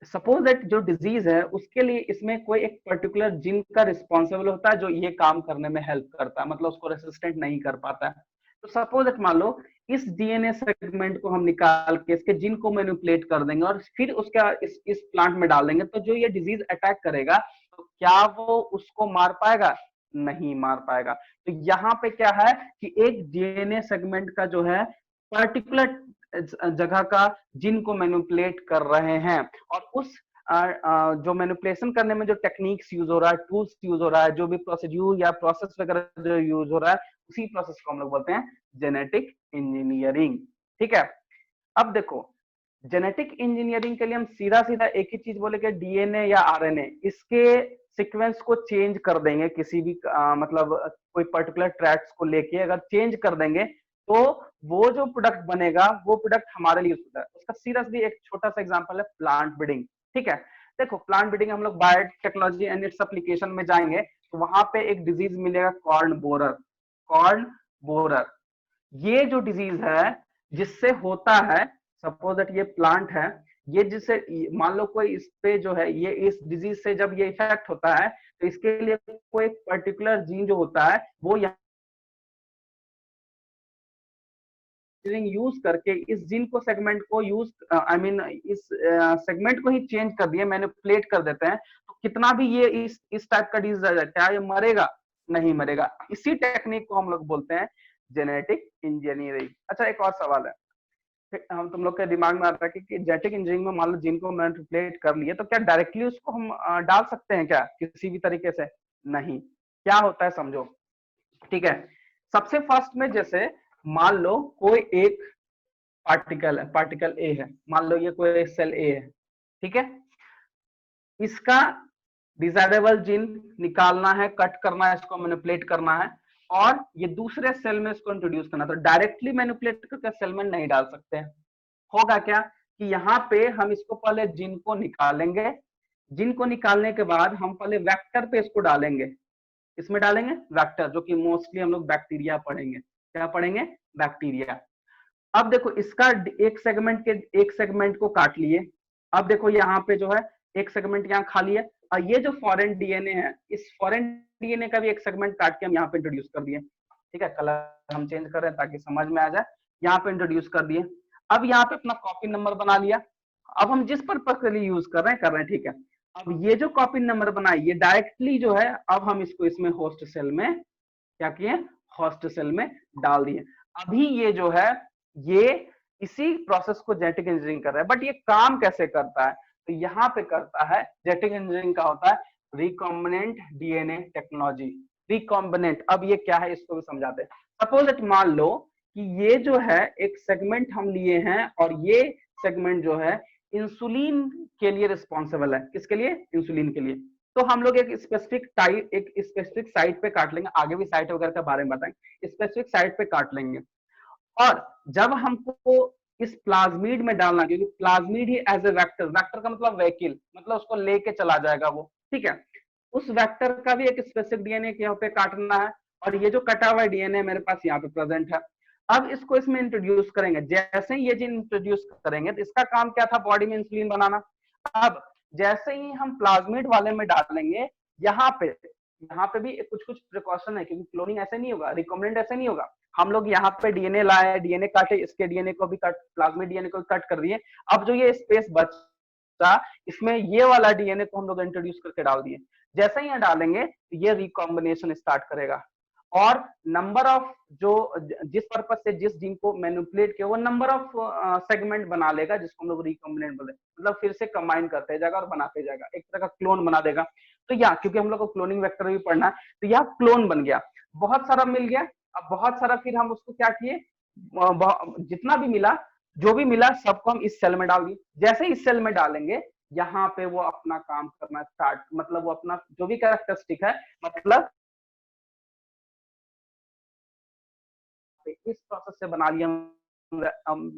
सपोज दैट जो डिजीज है उसके लिए इसमें कोई एक पर्टिकुलर जीन का रिस्पॉन्सिबल होता है जो ये काम करने में हेल्प करता है, मतलब उसको रेसिस्टेंट नहीं कर पाता है। तो सपोज दैट मान लो इस डीएनए सेगमेंट को हम निकाल के इसके जीन को मैनिपुलेट कर देंगे और फिर उसका इस प्लांट में डाल देंगे, तो जो ये डिजीज अटैक करेगा तो क्या वो उसको मार पाएगा? नहीं मार पाएगा। तो यहाँ पे क्या है कि एक डीएनए सेगमेंट का जो है पर्टिकुलर जगह का जीन को मैनिपुलेट कर रहे हैं, और उस जो मैनिपुलेशन करने में जो टेक्निक्स यूज हो रहा है, टूल्स यूज हो रहा है, जो भी प्रोसीड्यूर या प्रोसेस वगैरह जो यूज हो रहा है, उसी प्रोसेस को हम लोग बोलते हैं जेनेटिक इंजीनियरिंग, ठीक है। अब देखो जेनेटिक इंजीनियरिंग के लिए हम सीधा सीधा एक ही चीज बोलेंगे, डीएनए या आरएनए इसके सीक्वेंस को चेंज कर देंगे, किसी भी मतलब कोई पर्टिकुलर ट्रैक्स को लेके अगर चेंज कर देंगे तो वो जो प्रोडक्ट बनेगा वो प्रोडक्ट हमारे लिए होता है। उसका सीधा सीधा एक छोटा सा एग्जांपल है प्लांट ब्रीडिंग, ठीक है। देखो प्लांट ब्रीडिंग हम लोग बायोटेक्नोलॉजी एंड इट्स एप्लीकेशन में जाएंगे तो वहां पे एक डिजीज मिलेगा कॉर्न बोरर। कॉर्न बोरर ये जो डिजीज है जिससे होता है, सपोज दैट ये प्लांट है, ये जिससे मान लो कोई इस पे जो है ये इस डिजीज से जब ये इफेक्ट होता है तो इसके लिए कोई पर्टिकुलर जीन जो होता है वो यूज करके इस जीन को सेगमेंट को यूज इस सेगमेंट को ही चेंज कर दिए, मैनिपुलेट कर देते हैं, तो कितना भी ये इस टाइप का डिजीज है क्या ये मरेगा? नहीं मरेगा। इसी टेक्निक को हम लोग बोलते हैं जेनेटिक इंजीनियरिंग। अच्छा एक और सवाल है, हम तुम लोग के दिमाग में आता है कि जेनेटिक इंजीनियरिंग में मान लो जीन को मैनिपुलेट कर लिए तो क्या डायरेक्टली उसको हम डाल सकते हैं क्या किसी भी तरीके से? नहीं। क्या होता है समझो, ठीक है। सबसे फर्स्ट में जैसे मान लो कोई एक पार्टिकल है, पार्टिकल ए है, मान लो ये कोई सेल ए है, ठीक है। इसका डिजायरेबल जीन निकालना है, कट करना है, इसको मैनिपुलेट करना है और ये दूसरे सेल में इसको इंट्रोड्यूस करना। तो डायरेक्टली मैनिपुलेट करके सेल में नहीं डाल सकते हैं। होगा क्या कि यहाँ पे हम इसको पहले जीन को निकालेंगे, जीन को निकालने के बाद हम पहले वेक्टर पे इसको डालेंगे, इसमें डालेंगे वेक्टर, जो कि मोस्टली हम लोग बैक्टीरिया पढ़ेंगे। क्या पढ़ेंगे? बैक्टीरिया। अब देखो इसका एक सेगमेंट को काट लिए। अब देखो यहाँ पे जो है एक सेगमेंट यहाँ खाली है और ये जो फॉरेन डीएनए है इस फॉरेन डीएनए का भी एक सेगमेंट काट के हम यहाँ पे इंट्रोड्यूस कर दिए, ठीक है। कलर हम चेंज कर रहे हैं ताकि समझ में आ जाए। यहाँ पे इंट्रोड्यूस कर दिए। अब यहाँ पे अपना कॉपी नंबर बना लिया। अब हम जिस पर्पज के लिए यूज कर रहे हैं, ठीक है। अब ये जो कॉपी नंबर बनाई ये डायरेक्टली जो है अब हम इसको इसमें होस्ट सेल में क्या किए? होस्ट सेल में डाल दिए। अभी ये जो है ये इसी प्रोसेस को जेनेटिक इंजीनियरिंग कर रहा है। बट ये काम कैसे करता है? तो यहाँ पे करता है जेनेटिक इंजीनियरिंग का होता है रिकॉम्बिनेंट डीएनए टेक्नोलॉजी। रिकॉम्बिनेंट, अब ये क्या है इसको भी समझाते हैं। सपोज दैट मान लो कि ये जो है एक सेगमेंट हम लिए हैं और ये सेगमेंट जो है इंसुलिन के लिए रिस्पॉन्सिबल है। किसके लिए? इंसुलिन के लिए। तो हम लोग एक स्पेसिफिक साइट पे काट लेंगे, आगे भी साइट वगैरह के बारे में बताएंगे, स्पेसिफिक साइट पे काट लेंगे। और जब हमको इस प्लाज्मिड में डालना, क्योंकि प्लाज्मिड ही एज ए वेक्टर, वेक्टर का मतलब व्हीकल, मतलब उसको लेके चला जाएगा वो, ठीक है। उस वेक्टर का भी एक स्पेसिफिक डीएनए यहाँ पे काटना है और ये जो कटा हुआ डीएनए मेरे पास यहाँ पे प्रेजेंट है। अब इसको इसमें इंट्रोड्यूस करेंगे। जैसे ही ये जीन इंट्रोड्यूस करेंगे तो इसका काम क्या था, बॉडी में इंसुलिन बनाना। अब जैसे ही हम प्लाज्मिड वाले में डालेंगे, यहाँ पे भी कुछ कुछ प्रिकॉशन है, क्योंकि क्लोनिंग ऐसे नहीं होगा, रिकॉम्बिनेंट ऐसे नहीं होगा। हम लोग यहाँ पे डीएनए लाए, डीएनए काटे, इसके डीएनए को भी कट, प्लाज्मिड डीएनए को कट कर दिए। अब जो ये स्पेस बचा, इसमें ये वाला डीएनए को हम लोग इंट्रोड्यूस करके डाल दिए। जैसे ही यहाँ डालेंगे तो ये रिकॉम्बिनेशन स्टार्ट करेगा, और नंबर ऑफ जो जिस पर्पज से जिस जीन को मैनिपुलेट किया वो नंबर ऑफ सेगमेंट बना लेगा, जिसको हम लोग रिकॉम्बिनेंट बोलते हैं। मतलब फिर से कंबाइन करते जाएगा और बनाते जाएगा, एक तरह का क्लोन बना देगा। तो या क्योंकि हम लोग को क्लोनिंग वेक्टर भी पढ़ना है, तो यह क्लोन बन गया, बहुत सारा मिल गया। अब बहुत सारा फिर हम उसको क्या किए, जितना भी मिला, जो भी मिला सबको हम इस सेल में डाल दिए। जैसे इस सेल में डालेंगे, यहाँ पे वो अपना काम करना स्टार्ट, मतलब वो अपना जो भी कैरेक्टरिस्टिक है, मतलब इस प्रोसेस से बना लिया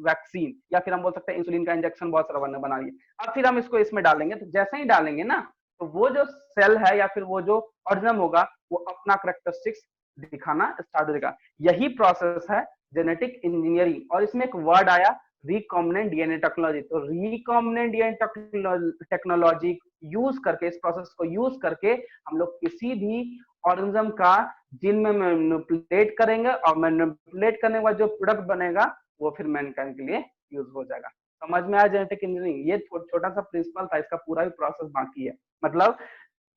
वैक्सीन, या फिर हम बोल सकते हैं इंसुलिन का इंजेक्शन बहुत सारा बना लिया। अब फिर हम इसको इसमें डालेंगे, तो जैसे ही डालेंगे ना, तो वो जो सेल है या फिर वो जो ऑर्गेनिज्म होगा, वो अपना कैरेक्टरिस्टिक्स दिखाना स्टार्ट हो जाएगा। यही प्रोसेस है जेनेटिक इंजीनियरिंग। और इसमें एक वर्ड आया, रिकॉम्बिनेंट डीएनए टेक्नोलॉजी। तो रिकॉम्बिनेंट डीएनए टेक्नोलॉजी यूज करके, इस प्रोसेस को यूज करके हम लोग किसी भी ऑर्गेनिज्म का जीन में मैनिपुलेट करेंगे, और मैनिपुलेट करने के बाद जो प्रोडक्ट बनेगा वो फिर मैनकाइंड के लिए यूज हो जाएगा। समझ में आया जेनेटिक इंजीनियरिंग? ये छोटा सा प्रिंसिपल था, इसका पूरा भी प्रोसेस बाकी है। मतलब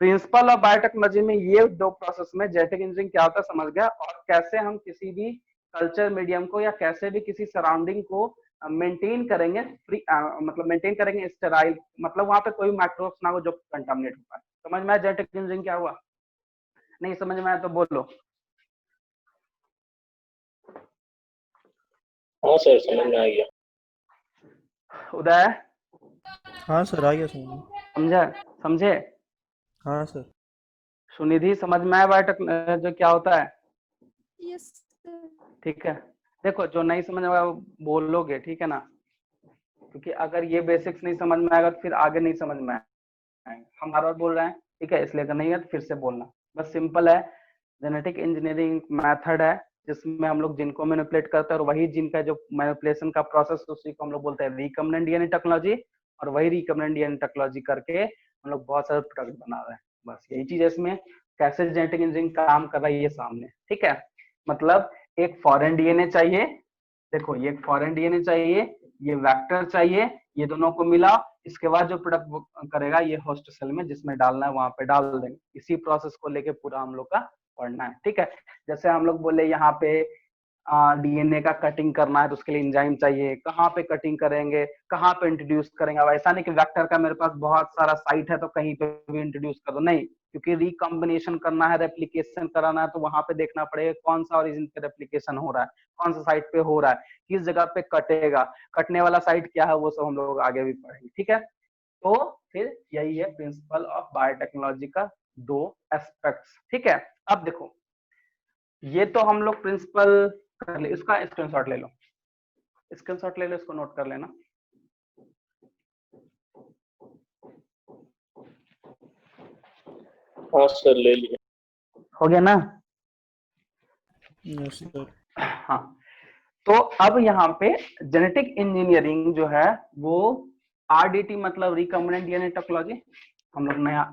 प्रिंसिपल ऑफ बायोटेक्नोलॉजी में ये दो प्रोसेस में जेनेटिक इंजीनियरिंग क्या होता है समझ गया, और कैसे हम किसी भी कल्चर मीडियम को या कैसे भी किसी सराउंडिंग को मेंटेन करेंगे, फ्री मतलब मेंटेन करेंगे स्टेराइल, मतलब वहां पे कोई माइक्रोब्स ना हो जो कंटामिनेट हो पाए। समझ में आया जेनेटिक इंजीनियरिंग क्या हुआ? नहीं समझ में आया तो बोलो। हाँ सर, समझ में आ गया। उदय हाँ सर, आ गया समझ में। समझे? समझे? हाँ सर। सुनिधि समझ में आया बायोटेक जो क्या होता है? Yes sir. ठीक है, देखो जो नहीं समझ में आया वो बोलोगे, ठीक है ना? क्योंकि अगर ये बेसिक्स नहीं समझ में आएगा तो फिर आगे नहीं समझ में आएगा। हम बार बार बोल रहे हैं, ठीक है, इसलिए अगर नहीं है तो फिर से बोलना। बस सिंपल है, जेनेटिक इंजीनियरिंग मेथड है जिसमें हम लोग जिनको मैनिपुलेट करते हैं, और वही जिन का जो मैनिपुलेशन का प्रोसेस, उसी को हम लोग बोलते हैं रिकॉम्बिनेंट डीएनए टेक्नोलॉजी। और वही रिकॉम्बिनेंट डीएनए टेक्नोलॉजी करके हम लोग बहुत सारे प्रोडक्ट बना रहे हैं। बस यही चीज है इसमें, कैसे जेनेटिक इंजीनियरिंग काम कर रहा है ये सामने, ठीक है। मतलब एक फॉरेन डीएनए चाहिए, देखो ये एक फॉरेन डीएनए चाहिए, ये वेक्टर चाहिए, ये दोनों को मिला, इसके बाद जो प्रोडक्ट करेगा ये होस्ट सेल में जिसमें डालना है वहां पे डाल देंगे। इसी प्रोसेस को लेके पूरा हम लोग का पढ़ना है, ठीक है। जैसे हम लोग बोले यहाँ पे डीएनए का कटिंग करना है तो उसके लिए एंजाइम चाहिए, कहाँ पे कटिंग करेंगे, कहाँ पे इंट्रोड्यूस करेंगे। अब ऐसा नहीं कि वेक्टर का मेरे पास बहुत सारा साइट है तो कहीं पे भी इंट्रोड्यूस कर दो, नहीं, क्योंकि रिकॉम्बिनेशन करना है, रेप्लिकेशन कराना है, तो वहां पे देखना पड़ेगा कौन सा ओरिजिन पे रेप्लिकेशन हो रहा है, कौन सा साइट पे हो रहा है, किस जगह पे कटेगा, कटने वाला साइट क्या है, वो सब हम लोग आगे भी पढ़ेंगे, ठीक है। तो फिर यही है प्रिंसिपल ऑफ बायोटेक्नोलॉजी का दो एस्पेक्ट्स, ठीक है। अब देखो ये तो हम लोग प्रिंसिपल कर ले, इसका स्क्रीनशॉट ले लो, स्क्रीनशॉट ले लो, इसको नोट कर लेना। हाँ सर, ले लिया। हो गया ना? Yes sir. हाँ, तो अब यहाँ पे जेनेटिक इंजीनियरिंग जो है वो आरडीटी मतलब रिकॉम्बिनेंट डीएनए टेक्नोलॉजी हम लोग नया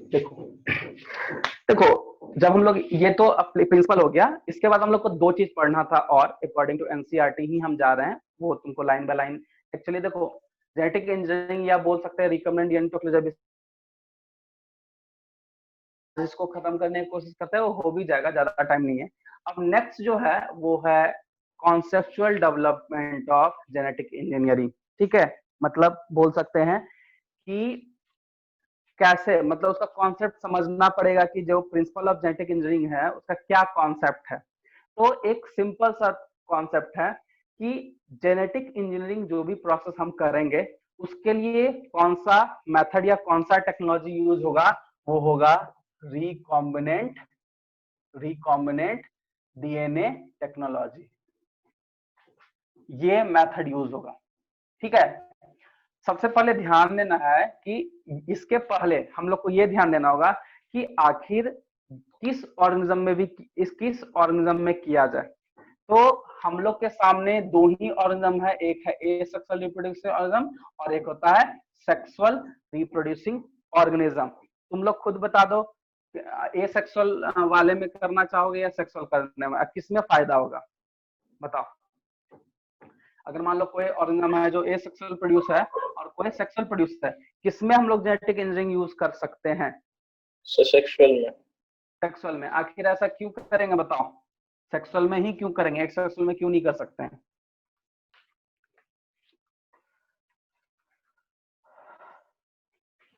देखो देखो जब हम लोग ये तो प्रिंसिपल हो गया, इसके बाद हम लोग को दो चीज पढ़ना था और अकॉर्डिंग टू एनसीईआरटी ही हम जा रहे हैं, वो तुमको लाइन बाय लाइन। एक्चुअली देखो जेनेटिक इंजीनियरिंग या बोल सकते हैं रिकॉम्बिनेंट डीएनए टेक्नोलॉजी, इसको खत्म करने की कोशिश करते हैं, वो हो भी जाएगा, ज्यादा टाइम नहीं है। अब नेक्स्ट जो है वो है conceptual development of genetic engineering, ठीक है। मतलब बोल सकते हैं कि कैसे, मतलब उसका कॉन्सेप्ट समझना पड़ेगा कि जो प्रिंसिपल ऑफ जेनेटिक इंजीनियरिंग है उसका क्या कॉन्सेप्ट है। तो एक सिंपल सा कॉन्सेप्ट है कि जेनेटिक इंजीनियरिंग जो भी प्रोसेस हम करेंगे उसके लिए कौन सा मेथड या कौन सा टेक्नोलॉजी यूज होगा, वो होगा रिकॉम्बिनेंट डीएनए टेक्नोलॉजी, ये मेथड यूज होगा, ठीक है। सबसे पहले ध्यान देना है कि इसके पहले हम लोग को ये ध्यान देना होगा कि आखिर किस ऑर्गेनिज्म में भी किस ऑर्गेनिज्म में किया जाए। तो हम लोग के सामने दो ही ऑर्गेनिज्म है, एक है एसेक्सुअल रिप्रोड्यूसिंग ऑर्गेनिज्म और एक होता है सेक्सुअल रिप्रोड्यूसिंग ऑर्गेनिज्म। तुम लोग खुद बता दो, एसेक्सुअल वाले में करना चाहोगे या सेक्सुअल करने में, किसमें फायदा होगा बताओ। अगर मान लो कोई ऑर्गेनिज्म है जो एसेक्सुअल प्रोड्यूस है और कोई सेक्सुअल प्रोड्यूस है, किसमें हम लोग जेनेटिक इंजीनियरिंग यूज कर सकते हैं? सेक्सुअल में। सेक्सुअल में। आखिर ऐसा क्यों करेंगे बताओ? सेक्सुअल में ही क्यों करेंगे, एक्सेक्सुअल में क्यों नहीं कर सकते हैं?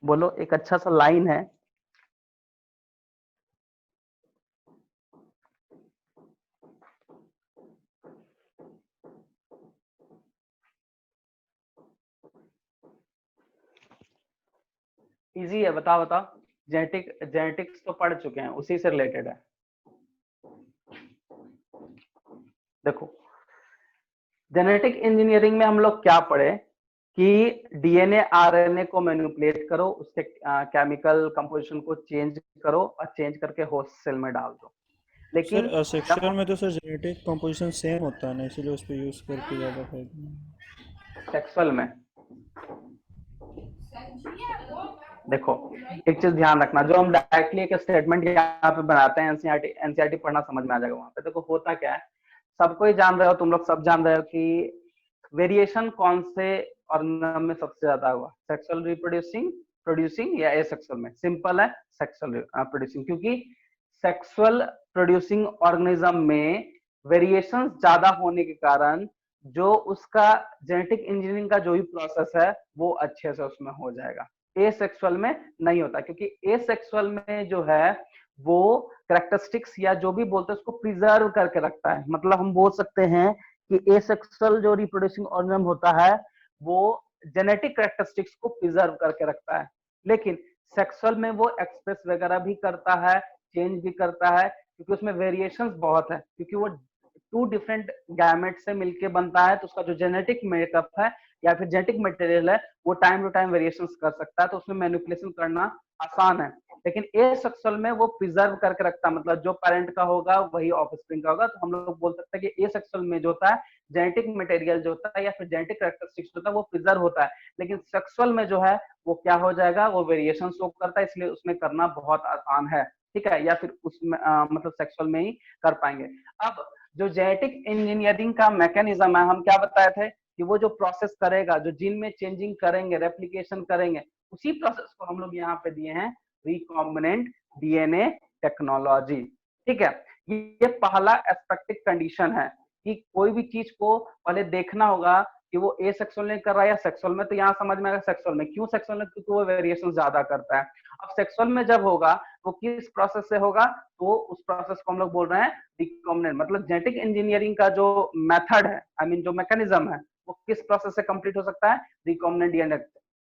बोलो, एक अच्छा सा लाइन है। इजी है, बताओ बताओ। जेनेटिक्स तो पढ़ चुके हैं, उसी से रिलेटेड है। देखो, जेनेटिक इंजीनियरिंग में हम लोग क्या पढ़े कि डीएनए आरएनए को मैनिपुलेट करो, उसके केमिकल कंपोजिशन को चेंज करो और चेंज करके होस्ट सेल में डाल दो। लेकिन सर सेक्सुअल में तो सर जेनेटिक कंपोजिशन सेम होता है ना, इसीलिए उस पर यूज करके ज़्यादा फायदा। सेक्सुअल में देखो, एक चीज ध्यान रखना, जो हम डायरेक्टली एक स्टेटमेंट यहाँ पे बनाते हैं, एनसीईआरटी पढ़ना समझ में आ जाएगा। वहां पे देखो होता क्या है, सबको ही जान रहे हो, तुम लोग सब जान रहे हो कि वेरिएशन कौन से ऑर्गेनिज्म में सबसे ज्यादा हुआ, सेक्सुअल रिप्रोड्यूसिंग प्रोड्यूसिंग या एसेक्सुअल में? सिंपल है, सेक्सुअल प्रोड्यूसिंग, क्योंकि सेक्सुअल प्रोड्यूसिंग ऑर्गेनिज्म में वेरिएशन ज्यादा होने के कारण जो उसका जेनेटिक इंजीनियरिंग का जो भी प्रोसेस है वो अच्छे से उसमें हो जाएगा। एसेक्सुअल में नहीं होता, क्योंकि एसेक्सुअल में जो है वो कैरेक्टरिस्टिक्स या जो भी बोलते हैं उसको प्रिजर्व करके रखता है। मतलब हम बोल सकते हैं कि एसेक्सुअल जो रिप्रोड्यूसिंग ऑर्गेनिज्म होता है वो जेनेटिक कैरेक्टरिस्टिक्स को प्रिजर्व करके रखता है, लेकिन सेक्सुअल में वो एक्सप्रेस वगैरह भी करता है, चेंज भी करता है, क्योंकि उसमें वेरिएशंस बहुत है, क्योंकि वो टू डिफरेंट गैमेट से मिलके बनता है। तो उसका जो जेनेटिक मेकअप है या फिर जेनेटिक मटेरियल है वो टाइम टू टाइम वेरिएशंस कर सकता है, तो उसमें मैनिपुलेशन करना आसान है। लेकिन एसेक्सुअल में वो प्रिजर्व करके रखता है, मतलब जो पेरेंट का होगा वही ऑफस्प्रिंग का होगा। तो हम लोग बोल सकते हैं कि एसेक्सुअल में जो होता है जेनेटिक मटेरियल जो होता है या फिर जेनेटिक कैरेक्टरिस्टिक्स होता है वो प्रिजर्व होता है, लेकिन सेक्सुअल में जो है वो क्या हो जाएगा, वो वेरिएशन शो करता है, इसलिए उसमें करना बहुत आसान है। ठीक है, या फिर उसमें मतलब सेक्सुअल में ही कर पाएंगे। अब जो जेनेटिक इंजीनियरिंग का मैकेनिज्म है, हम क्या बताए थे कि वो जो प्रोसेस करेगा, जो जीन में चेंजिंग करेंगे, रेप्लिकेशन करेंगे, उसी प्रोसेस को हम लोग यहाँ पे दिए हैं रिकॉम्बिनेंट डीएनए टेक्नोलॉजी। ठीक है, ये पहला एस्पेक्टिव कंडीशन है कि कोई भी चीज को पहले देखना होगा कि वो एसेक्सुअल में कर रहा है या सेक्सुअल में। तो यहाँ समझ में आएगा सेक्सुअल में। क्यों सेक्सुअल में? क्योंकि वो वेरिएशन ज्यादा करता है। अब सेक्सुअल में जब होगा वो किस प्रोसेस से होगा, तो उस प्रोसेस को हम लोग बोल रहे हैं रिकॉम्बिनेंट। मतलब जेनेटिक इंजीनियरिंग का जो मेथड है, आई मीन जो मैकेनिज्म है, वो किस प्रोसेस से कंप्लीट हो सकता है? Recombinant DNA.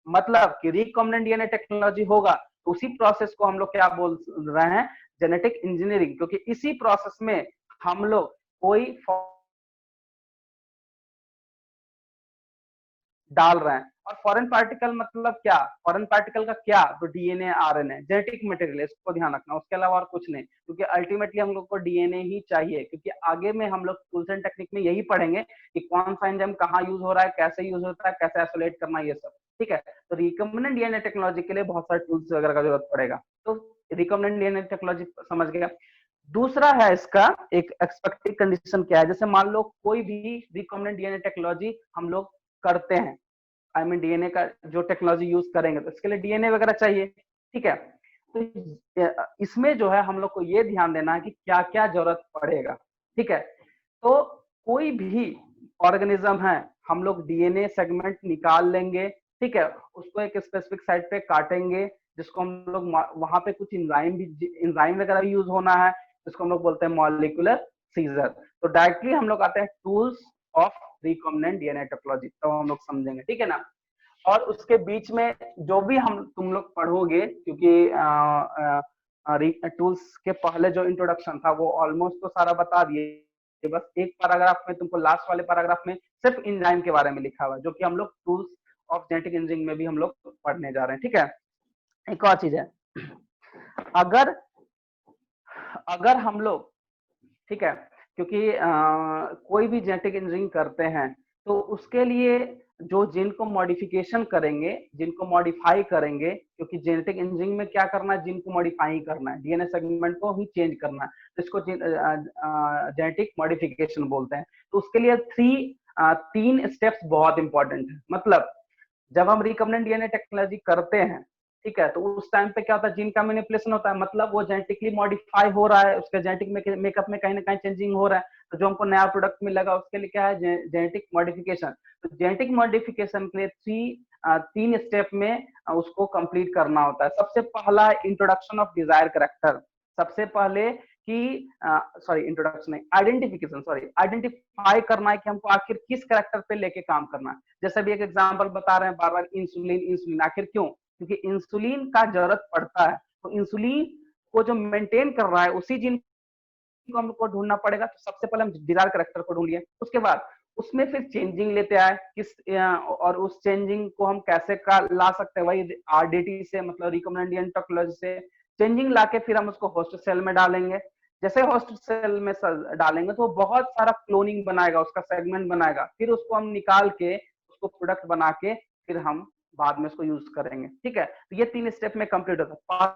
मतलब कि रिकॉम्बिनेंट डीएनए टेक्नोलॉजी होगा तो उसी प्रोसेस को हम लोग क्या बोल रहे हैं? जेनेटिक इंजीनियरिंग, क्योंकि इसी प्रोसेस में हम लोग कोई डाल रहे हैं। और फॉरेन पार्टिकल मतलब क्या? फॉरेन पार्टिकल का क्या? तो डीएनए आरएनए जेनेटिक मटेरियल, इसको ध्यान रखना, उसके अलावा और कुछ नहीं, क्योंकि अल्टीमेटली हम लोग को डीएनए ही चाहिए। क्योंकि आगे में हम लोग टूल्स एंड टेक्निक में यही पढ़ेंगे कि कौन सा एंजाइम कहाँ यूज हो रहा है, कैसे यूज होता है, कैसे आइसोलेट करना, ये सब। ठीक है, तो रिकॉम्बिनेंट डीएनए टेक्नोलॉजी के लिए बहुत सारे टूल्स वगैरह का जरूरत पड़ेगा। तो रिकॉम्बिनेंट डीएनए टेक्नोलॉजी समझ गया। दूसरा है इसका एक एक्सपेक्टेड कंडीशन क्या है, जैसे मान लो कोई भी रिकॉम्बिनेंट डीएनए टेक्नोलॉजी हम लोग करते हैं, आई मीन डीएनए का जो टेक्नोलॉजी यूज करेंगे तो इसके लिए डीएनए वगैरह चाहिए। ठीक है, तो इसमें जो है हम लोग को ये ध्यान देना है कि क्या क्या जरूरत पड़ेगा। ठीक है, तो कोई भी ऑर्गेनिज्म है, हम लोग डीएनए सेगमेंट निकाल लेंगे। ठीक है, उसको एक स्पेसिफिक साइट पे काटेंगे, जिसको हम लोग वहां पे कुछ इंजाइम वगैरह भी यूज होना है, जिसको हम लोग बोलते हैं मॉलिक्यूलर सीजर। तो डायरेक्टली हम लोग आते हैं tools of recombinant DNA technology, तो हम लोग समझेंगे। ठीक है ना। और उसके बीच में जो भी तुम लोग पढ़ोगे, क्योंकि टूल्स के पहले जो इंट्रोडक्शन था वो ऑलमोस्ट तो सारा बता दिए, बस एक पैराग्राफ में तुमको लास्ट वाले पैराग्राफ में सिर्फ एंजाइम के बारे में लिखा हुआ है, जो कि हम लोग टूल्स ऑफ जेनेटिक इंजीनियरिंग में भी हम लोग पढ़ने जा रहे हैं। ठीक है, एक और चीज है, अगर अगर हम लोग, ठीक है, क्योंकि कोई भी जेनेटिक इंजीनियरिंग करते हैं तो उसके लिए जो जीन को मॉडिफिकेशन करेंगे, जीन को मॉडिफाई करेंगे, क्योंकि जेनेटिक इंजीनियरिंग में क्या करना है, जीन को मॉडिफाई करना है, डीएनए सेगमेंट को ही चेंज करना है, तो इसको जेनेटिक मॉडिफिकेशन बोलते हैं। तो उसके लिए तीन स्टेप्स बहुत इंपॉर्टेंट है। मतलब जब हम रिकम्बिनेंट डीएनए टेक्नोलॉजी करते हैं, ठीक है, तो उस टाइम पे क्या होता है, जीन का मैनिपुलेशन होता है, मतलब वो जेनेटिकली मॉडिफाई हो रहा है, उसके जेनेटिक मेकअप में कहीं ना कहीं चेंजिंग हो रहा है, तो जो हमको नया प्रोडक्ट मिलेगा उसके लिए क्या है, जेनेटिक मॉडिफिकेशन। तो जेनेटिक मॉडिफिकेशन के लिए तीन स्टेप में उसको कंप्लीट करना होता है। सबसे पहला इंट्रोडक्शन ऑफ डिजायर कैरेक्टर, सबसे पहले कि इंट्रोडक्शन नहीं, आइडेंटिफाई करना है कि हमको आखिर किस कैरेक्टर पे लेके काम करना है। जैसे भी एक एग्जांपल बता रहे हैं बार बार, इंसुलिन आखिर क्यों, क्योंकि इंसुलिन का जरूरत पड़ता है, तो इंसुलिन को जो मेंटेन कर रहा है उसी जीन को हमको ढूंढना पड़ेगा। तो सबसे पहले हम डिजायर कैरेक्टर को ढूंढ लिए, उसके बाद उसमें फिर चेंजिंग लेते आए और उस चेंजिंग को हम कैसे का ला सकते हैं, वही आरडीटी से, मतलब रिकम्बिनेंट डीएनए टेक्नोलॉजी से चेंजिंग लाके फिर हम उसको होस्ट सेल में डालेंगे। जैसे होस्ट सेल में डालेंगे तो बहुत सारा क्लोनिंग बनाएगा, उसका सेगमेंट बनाएगा, फिर उसको हम निकाल के उसको प्रोडक्ट बना के फिर हम बाद में उसको यूज करेंगे। ठीक है, तो ये तीन स्टेप में कंप्लीट होता है।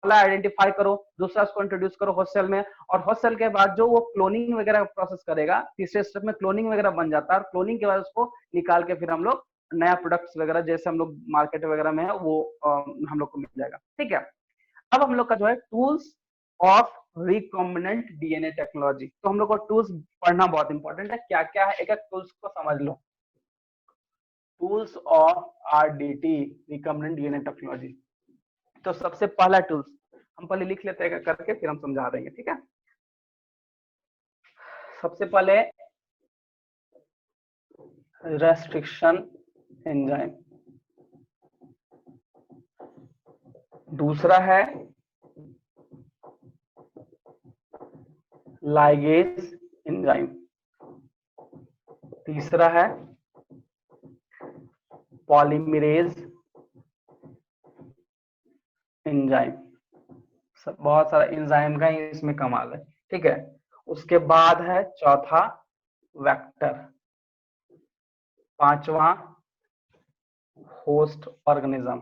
पहला आइडेंटिफाई करो, दूसरा उसको इंट्रोड्यूस करो होस्ट सेल में, और होस्ट सेल के बाद जो वो क्लोनिंग वगैरह प्रोसेस करेगा, तीसरे स्टेप में क्लोनिंग वगैरह बन जाता है, और क्लोनिंग के बाद उसको निकाल के फिर हम लोग नया प्रोडक्ट्स वगैरह जैसे हम लोग मार्केट वगैरह में है वो हम लोग को मिल जाएगा। ठीक है, अब हम लोग का जो है tools of recombinant DNA technology, तो हम लोग को टूल्स पढ़ना बहुत इंपॉर्टेंट है। क्या क्या है, एक एक टूल्स को समझ लो। Tools of RDT, recombinant DNA technology, तो सबसे पहला टूल्स हम पहले लिख लेते हैं करके, फिर हम समझा देंगे। ठीक है, सबसे पहले रेस्ट्रिक्शन एंजाइम, दूसरा है लाइगेज एंजाइम, तीसरा है पॉलीमरेज एंजाइम। सब बहुत सारा एंजाइम का ही इसमें कमाल है। ठीक है, उसके बाद है चौथा वेक्टर, पांचवा होस्ट ऑर्गेनिज्म,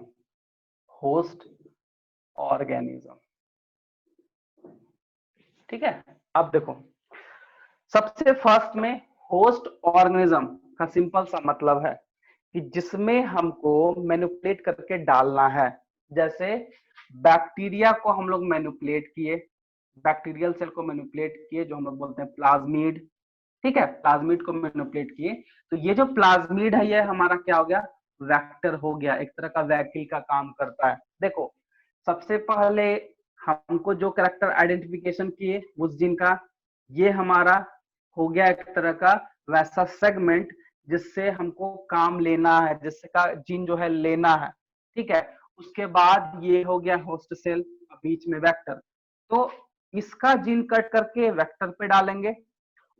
होस्ट ऑर्गेनिज्म। ठीक है, अब देखो सबसे फर्स्ट में होस्ट ऑर्गेनिज्म का सिंपल सा मतलब है कि जिसमें हमको मैनिपुलेट करके डालना है। जैसे बैक्टीरिया को हम लोग मैनिपुलेट किए, बैक्टीरियल सेल को मैनिपुलेट किए, जो हम लोग बोलते हैं प्लाज्मिड। ठीक है, प्लाज्मिड को मैनिपुलेट किए, तो ये जो प्लाज्मिड है ये हमारा क्या हो गया, वेक्टर हो गया, एक तरह का वैक्यूल का काम करता है। देखो सबसे पहले हमको जो कैरेक्टर आइडेंटिफिकेशन किए उस जीन का, ये हमारा हो गया एक तरह का वैसा सेगमेंट जिससे हमको काम लेना है, जिससे का जीन जो है लेना है। ठीक है, उसके बाद ये हो गया होस्ट सेल, बीच में वेक्टर, तो इसका जीन कट करके वेक्टर पे डालेंगे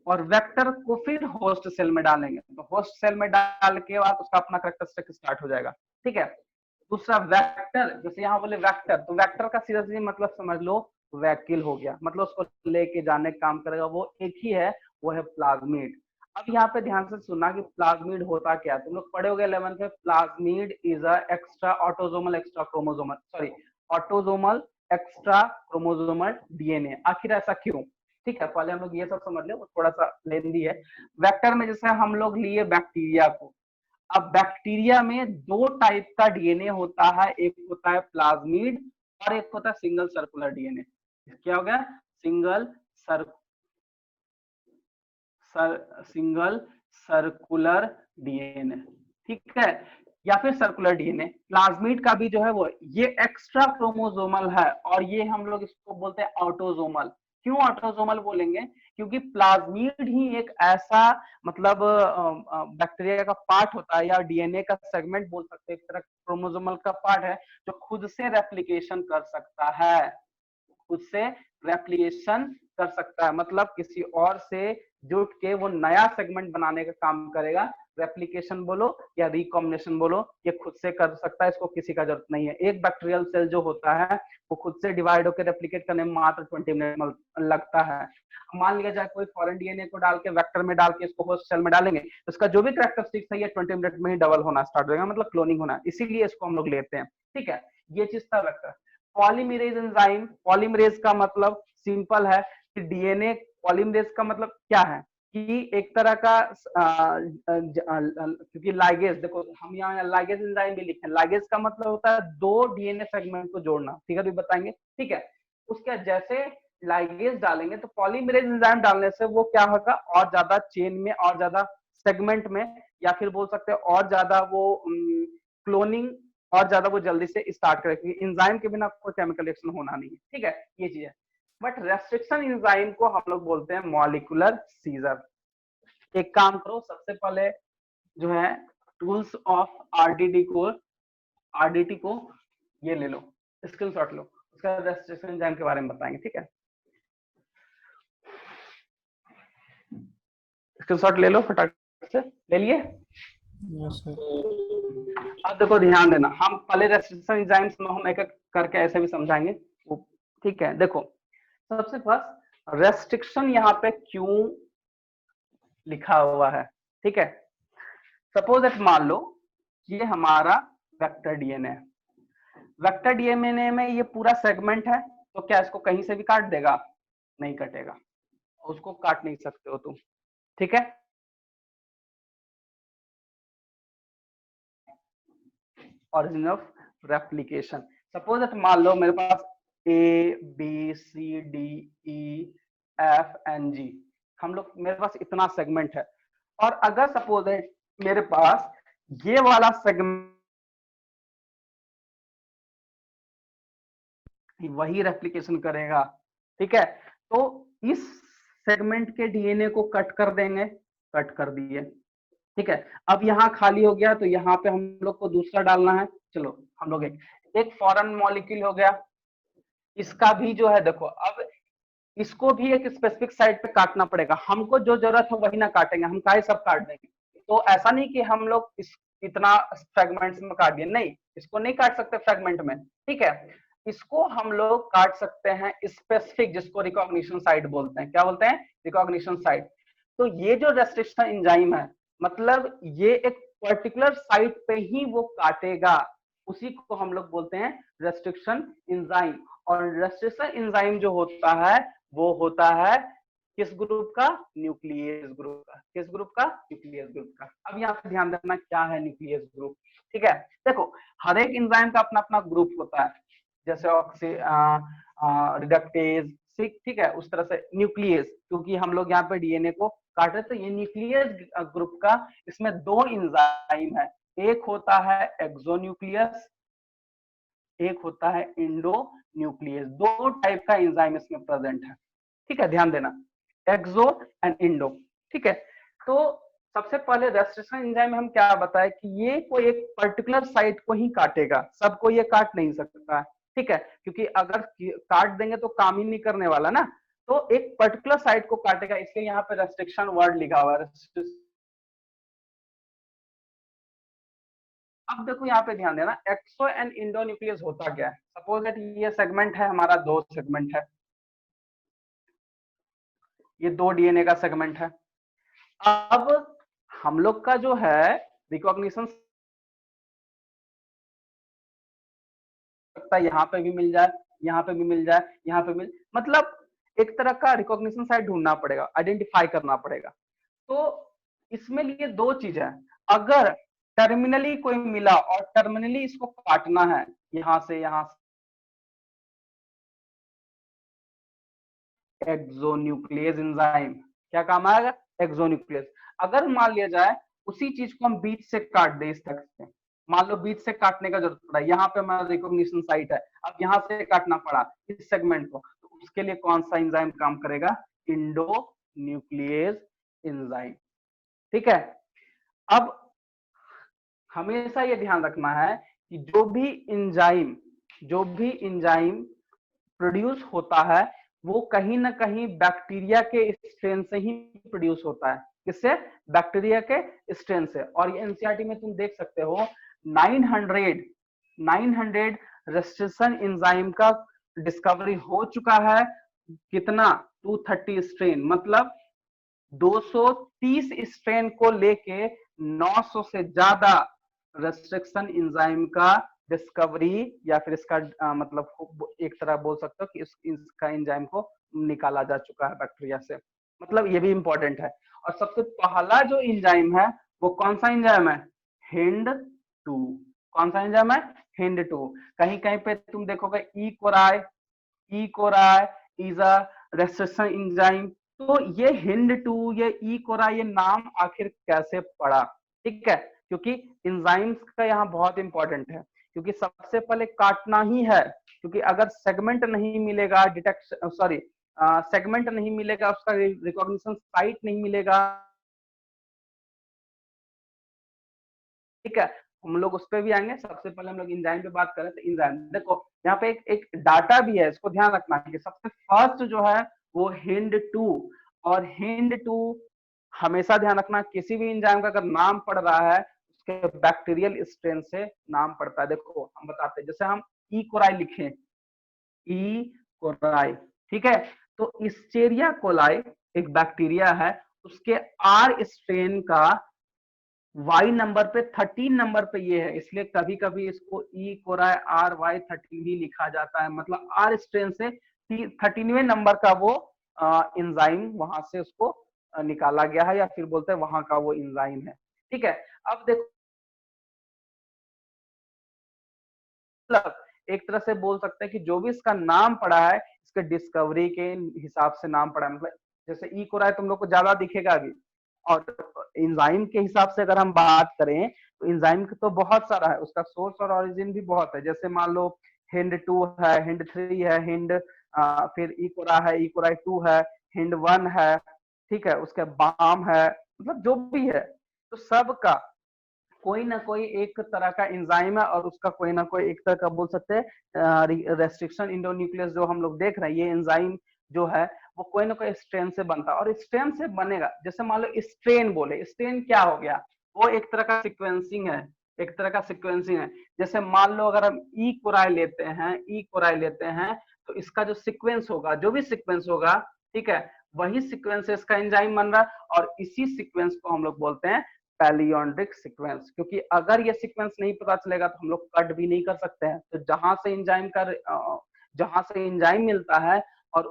और वेक्टर को फिर होस्ट सेल में डालेंगे, तो होस्ट सेल में डाल के बाद उसका अपना कैरेक्टरिस्टिक स्टार्ट हो जाएगा। ठीक है, दूसरा वेक्टर, जैसे यहाँ बोले वेक्टर, तो वेक्टर का सीधा सीधा मतलब समझ लो वैक्यूल हो गया, मतलब उसको लेके जाने का काम करेगा, वो एक ही है, वो है प्लाज्मिड। अब यहाँ पे ध्यान से सुनना कि प्लाज्मिड होता क्या है, तुम लोग पढ़े होगे 11th में, plasmid is a extra autosomal extra chromosomal, sorry autosomal extra chromosomal DNA. आखिर ऐसा क्यों? ठीक है, पहले हम लोग ये सब समझ ले, वो थोड़ा सा लेंदी है। वेक्टर में जैसे हम लोग लिए बैक्टीरिया को, अब बैक्टीरिया में दो टाइप का डीएनए होता है, एक होता है प्लाज्मिड और एक होता है सिंगल सर्कुलर डीएनए। क्या हो गया, सिंगल सर्कुलर डीएनए। ठीक है, या फिर सर्कुलर डीएनए। प्लाज्मिड का भी जो है वो ये एक्स्ट्रा क्रोमोसोमल है, और ये हम लोग इसको बोलते हैं ऑटोसोमल। क्यों ऑटोसोमल बोलेंगे, क्योंकि प्लाज्मिड ही एक ऐसा मतलब बैक्टीरिया का पार्ट होता है, या डीएनए का सेगमेंट बोल सकते हैं, एक तरह क्रोमोसोमल का पार्ट है जो खुद से रेप्लिकेशन कर सकता है, खुद से रेप्लिकेशन कर सकता है, मतलब किसी और से जुट के वो नया सेगमेंट बनाने का काम करेगा। रेप्लिकेशन बोलो या रिकॉम्बिनेशन बोलो, ये खुद से कर सकता है, इसको किसी का जरूरत नहीं है। एक बैक्टीरियल सेल जो होता है वो खुद से डिवाइड होकर रेप्लिकेट करने में मात्र 20 मिनट लगता है। मान लिया जाए कोई फॉरेन डीएनए को डाल के वेक्टर में डाल के इसको होस्ट सेल में डालेंगे तो इसका जो भी कैरेक्टरिस्टिक्स है ये 20 मिनट में ही डबल होना स्टार्ट हो जाएगा, मतलब क्लोनिंग होना, इसीलिए इसको हम लोग लेते हैं। ठीक है, ये चीज था वेक्टर। पॉलीमरेज एंजाइम, पॉलीमरेज का मतलब सिंपल है कि डीएनए, पॉलीमरेज का मतलब क्या है कि एक तरह का क्योंकि लाइगेज, देखो हम यहाँ लाइगेज एंजाइम भी लिखे, लाइगेज का मतलब होता है दो डीएनए सेगमेंट को जोड़ना, ठीक है, भी बताएंगे। ठीक है, उसके जैसे लाइगेज डालेंगे तो पॉलीमरेज एंजाइम डालने से वो क्या होगा, और ज्यादा चेन में, और ज्यादा सेगमेंट में, या फिर बोल सकते हैं और ज्यादा वो क्लोनिंग और ज्यादा वो जल्दी से स्टार्ट करेगी। एंजाइम के बिना कोई केमिकल रिएक्शन होना नहीं है। ठीक है, ये चीज है। बट रेस्ट्रिक्शन एंजाइम को हम लोग बोलते हैं मॉलिक्यूलर सीजर। एक काम करो, सबसे पहले जो है टूल्स ऑफ आरडीटी को ये ले लो, स्क्रीनशॉट लो, उसका रेस्ट्रिक्शन एंजाइम के बारे में बताएंगे। ठीक है, स्क्रीनशॉट ले लो, फटाफट से ले लिए। Yes sir. अब देखो ध्यान देना, हम पहले रेस्ट्रिक्शन एंजाइम्स में हम एक एक करके ऐसे भी समझाएंगे। ठीक है, देखो सबसे फर्स्ट रेस्ट्रिक्शन यहाँ पे क्यों लिखा हुआ है। ठीक है, सपोज दैट मान लो ये हमारा वेक्टर डीएनए है, वेक्टर डीएनए में ये पूरा सेगमेंट है, तो क्या इसको कहीं से भी काट देगा? नहीं कटेगा, उसको काट नहीं सकते हो तुम। ठीक है, origin of replication. Suppose that मान लो मेरे पास A B C D E F N G, हम लोग, मेरे पास इतना सेगमेंट है, और अगर सपोज दैट मेरे पास ये वाला सेगमेंट वही रेप्लिकेशन करेगा। ठीक है, तो इस सेगमेंट के डीएनए को कट कर देंगे, कट कर दिए। ठीक है, अब यहाँ खाली हो गया तो यहाँ पे हम लोग को दूसरा डालना है। चलो हम लोग एक फॉरेन मॉलिक्यूल हो गया, इसका भी जो है देखो, अब इसको भी एक स्पेसिफिक साइड पे काटना पड़ेगा, हमको जो जरूरत है वही ना काटेंगे, हम काहे सब काट देंगे। तो ऐसा नहीं कि हम लोग इस इतना फ्रेगमेंट्स में काट दिए, नहीं, इसको नहीं काट सकते फ्रेगमेंट में। ठीक है, इसको हम लोग काट सकते हैं स्पेसिफिक, जिसको रिकॉग्निशन साइट बोलते हैं। क्या बोलते हैं? Recognition site. तो ये जो रेस्ट्रिक्शन एंजाइम है, मतलब ये एक पर्टिकुलर साइट पे ही वो काटेगा, उसी को हम लोग बोलते हैं रेस्ट्रिक्शन एंजाइम। और रेस्ट्रिक्शन एंजाइम जो होता है वो होता है किस ग्रुप का? न्यूक्लियस ग्रुप का। किस ग्रुप का? न्यूक्लियस ग्रुप का। अब यहाँ पे ध्यान देना क्या है न्यूक्लियस ग्रुप। ठीक है, देखो हर एक एंजाइम का अपना अपना ग्रुप होता है, जैसे ऑक्सी रिडक्टेज, ठीक है, उस तरह से न्यूक्लियस, क्योंकि हम लोग यहाँ पे डीएनए को काट रहे, तो ये न्यूक्लियस ग्रुप का, इसमें दो एंजाइम है, एक होता है एक्सोन्यूक्लियस, एक होता है इंडो न्यूक्लियस। दो टाइप का एंजाइम इसमें प्रेजेंट है। ठीक है, ध्यान देना, एक्सो एंड इंडो। ठीक है, तो सबसे पहले रेस्ट्रिक्शन एंजाइम में हम क्या बताए कि ये कोई एक पर्टिकुलर साइट को ही काटेगा, सबको ये काट नहीं सकता है। ठीक है, क्योंकि अगर काट देंगे तो काम ही नहीं करने वाला ना, तो एक पर्टिकुलर साइट को काटेगा, इसलिए यहाँ पे रेस्ट्रिक्शन वर्ड लिखा हुआ है। अब देखो यहाँ पे ध्यान देना, एक्सो एंड इंडो न्यूक्लियस होता क्या है। सपोज दैट ये सेगमेंट है हमारा, दो सेगमेंट है, ये दो डीएनए का सेगमेंट है। अब हम लोग का जो है रिकॉग्निशन, यहाँ पे भी मिल जाए, यहाँ पे भी मिल जाए, यहाँ पे मिल, मतलब एक तरह का रिकॉग्निशन साइट ढूंढना पड़ेगा, आइडेंटिफाई करना पड़ेगा। तो इसमें लिए दो चीज है, अगर टर्मिनली कोई मिला और टर्मिनली इसको काटना है, यहां से यहां से, एक्सोन्यूक्लियस एंजाइम क्या काम आएगा? एक्सोन्यूक्लियस। अगर मान लिया जाए उसी चीज को हम बीच से काट दे, इस तरह से, मान लो बीच से काटने का जरूरत पड़ा, यहाँ पे हमारा रिकॉग्निशन साइट है, अब यहाँ से काटना पड़ा इस सेगमेंट को, तो उसके लिए कौन सा एंजाइम काम करेगा? Indo nucleus enzyme. ठीक है, अब हमेशा ये ध्यान रखना है कि जो भी एंजाइम प्रोड्यूस होता है वो कहीं ना कहीं बैक्टीरिया के स्ट्रेन से ही प्रोड्यूस होता है। किससे? बैक्टीरिया के स्ट्रेन से। और ये एनसीईआरटी में तुम देख सकते हो 900 रेस्ट्रिक्शन एंजाइम का डिस्कवरी हो चुका है। कितना? 230 स्ट्रेन, मतलब 230 स्ट्रेन को लेके 900 से ज्यादा रेस्ट्रिक्शन एंजाइम का डिस्कवरी, या फिर इसका मतलब एक तरह बोल सकते हो कि इसका एंजाइम को निकाला जा चुका है बैक्टीरिया से। मतलब ये भी इंपॉर्टेंट है। और सबसे पहला जो एंजाइम है वो कौन सा एंजाइम है? हिंड 2। कौन सा एंजाइम है? हिंड 2। कहीं कहीं पे तुम देखोगे E coRI is a restriction enzyme. तो ये हिंड 2, ये ई कोराई, ये नाम आखिर कैसे पड़ा? ठीक है, क्योंकि एंजाइम्स का यहाँ बहुत इंपॉर्टेंट है, क्योंकि सबसे पहले काटना ही है। क्योंकि अगर सेगमेंट नहीं मिलेगा, सेगमेंट नहीं मिलेगा, उसका रिकॉग्निशन साइट नहीं मिलेगा, ठीक है, हम लोग उस पर भी आएंगे। सबसे पहले हम लोग एंजाइम पे बात करें तो एंजाइम देखो यहाँ पे एक डाटा भी है, इसको ध्यान रखना है कि सबसे फर्स्ट जो है वो हिंड 2। और हिंड 2 हमेशा ध्यान रखना, किसी भी एंजाइम का अगर नाम पड़ रहा है उसके बैक्टीरियल स्ट्रेन से नाम पड़ता है। देखो हम बताते हैं, जैसे हम ई कोराई लिखें, ई कोराई, ठीक है, तो इस्चेरिया कोलाई एक बैक्टीरिया है, उसके आर स्ट्रेन का वाई नंबर पे 13 नंबर पे ये है, इसलिए कभी कभी इसको ई कोराई RY13 भी लिखा जाता है। मतलब आर स्ट्रेन से 13वें नंबर का वो एंजाइम वहां से उसको निकाला गया है, या फिर बोलते हैं वहां का वो एंजाइम है। ठीक है, अब देखो मतलब एक तरह से बोल सकते हैं कि जो भी इसका नाम पड़ा है इसके डिस्कवरी के हिसाब से नाम पड़ा है। मतलब जैसे ई कोराई तुम लोग को ज्यादा दिखेगा अभी। और एंजाइम के हिसाब से अगर हम बात करें तो एंजाइम तो बहुत सारा है, उसका सोर्स और ओरिजिन भी बहुत है। जैसे मान लो हिंड 2 है, हिंड 3 है, फिर ई कोरा है, ई कोराई 2 है, हिंड 1 है, ठीक है, उसके बाम है, मतलब जो भी है तो सबका कोई ना कोई एक तरह का एंजाइम है, और उसका कोई ना कोई एक तरह का बोल सकते हैं रेस्ट्रिक्शन इंडोन्यूक्लियस जो हम लोग देख रहे हैं, ये एंजाइम जो है वो कोई ना कोई स्ट्रेन से बनता है। और स्ट्रेन से बनेगा, जैसे मान लो स्ट्रेन बोले, स्ट्रेन क्या हो गया? वो एक तरह का सिक्वेंसिंग है, एक तरह का सिक्वेंसिंग है। जैसे मान लो अगर हम ई कोराई लेते हैं तो इसका जो सीक्वेंस होगा, जो भी सीक्वेंस होगा, ठीक है, वही सीक्वेंस से इसका एंजाइम बन रहा है, और इसी सीक्वेंस को हम लोग बोलते हैं पैलियोंड्रिक सीक्वेंस। क्योंकि अगर ये सीक्वेंस नहीं पता चलेगा तो हम लोग कट भी नहीं कर सकते हैं। तो जहां से एंजाइम मिलता है और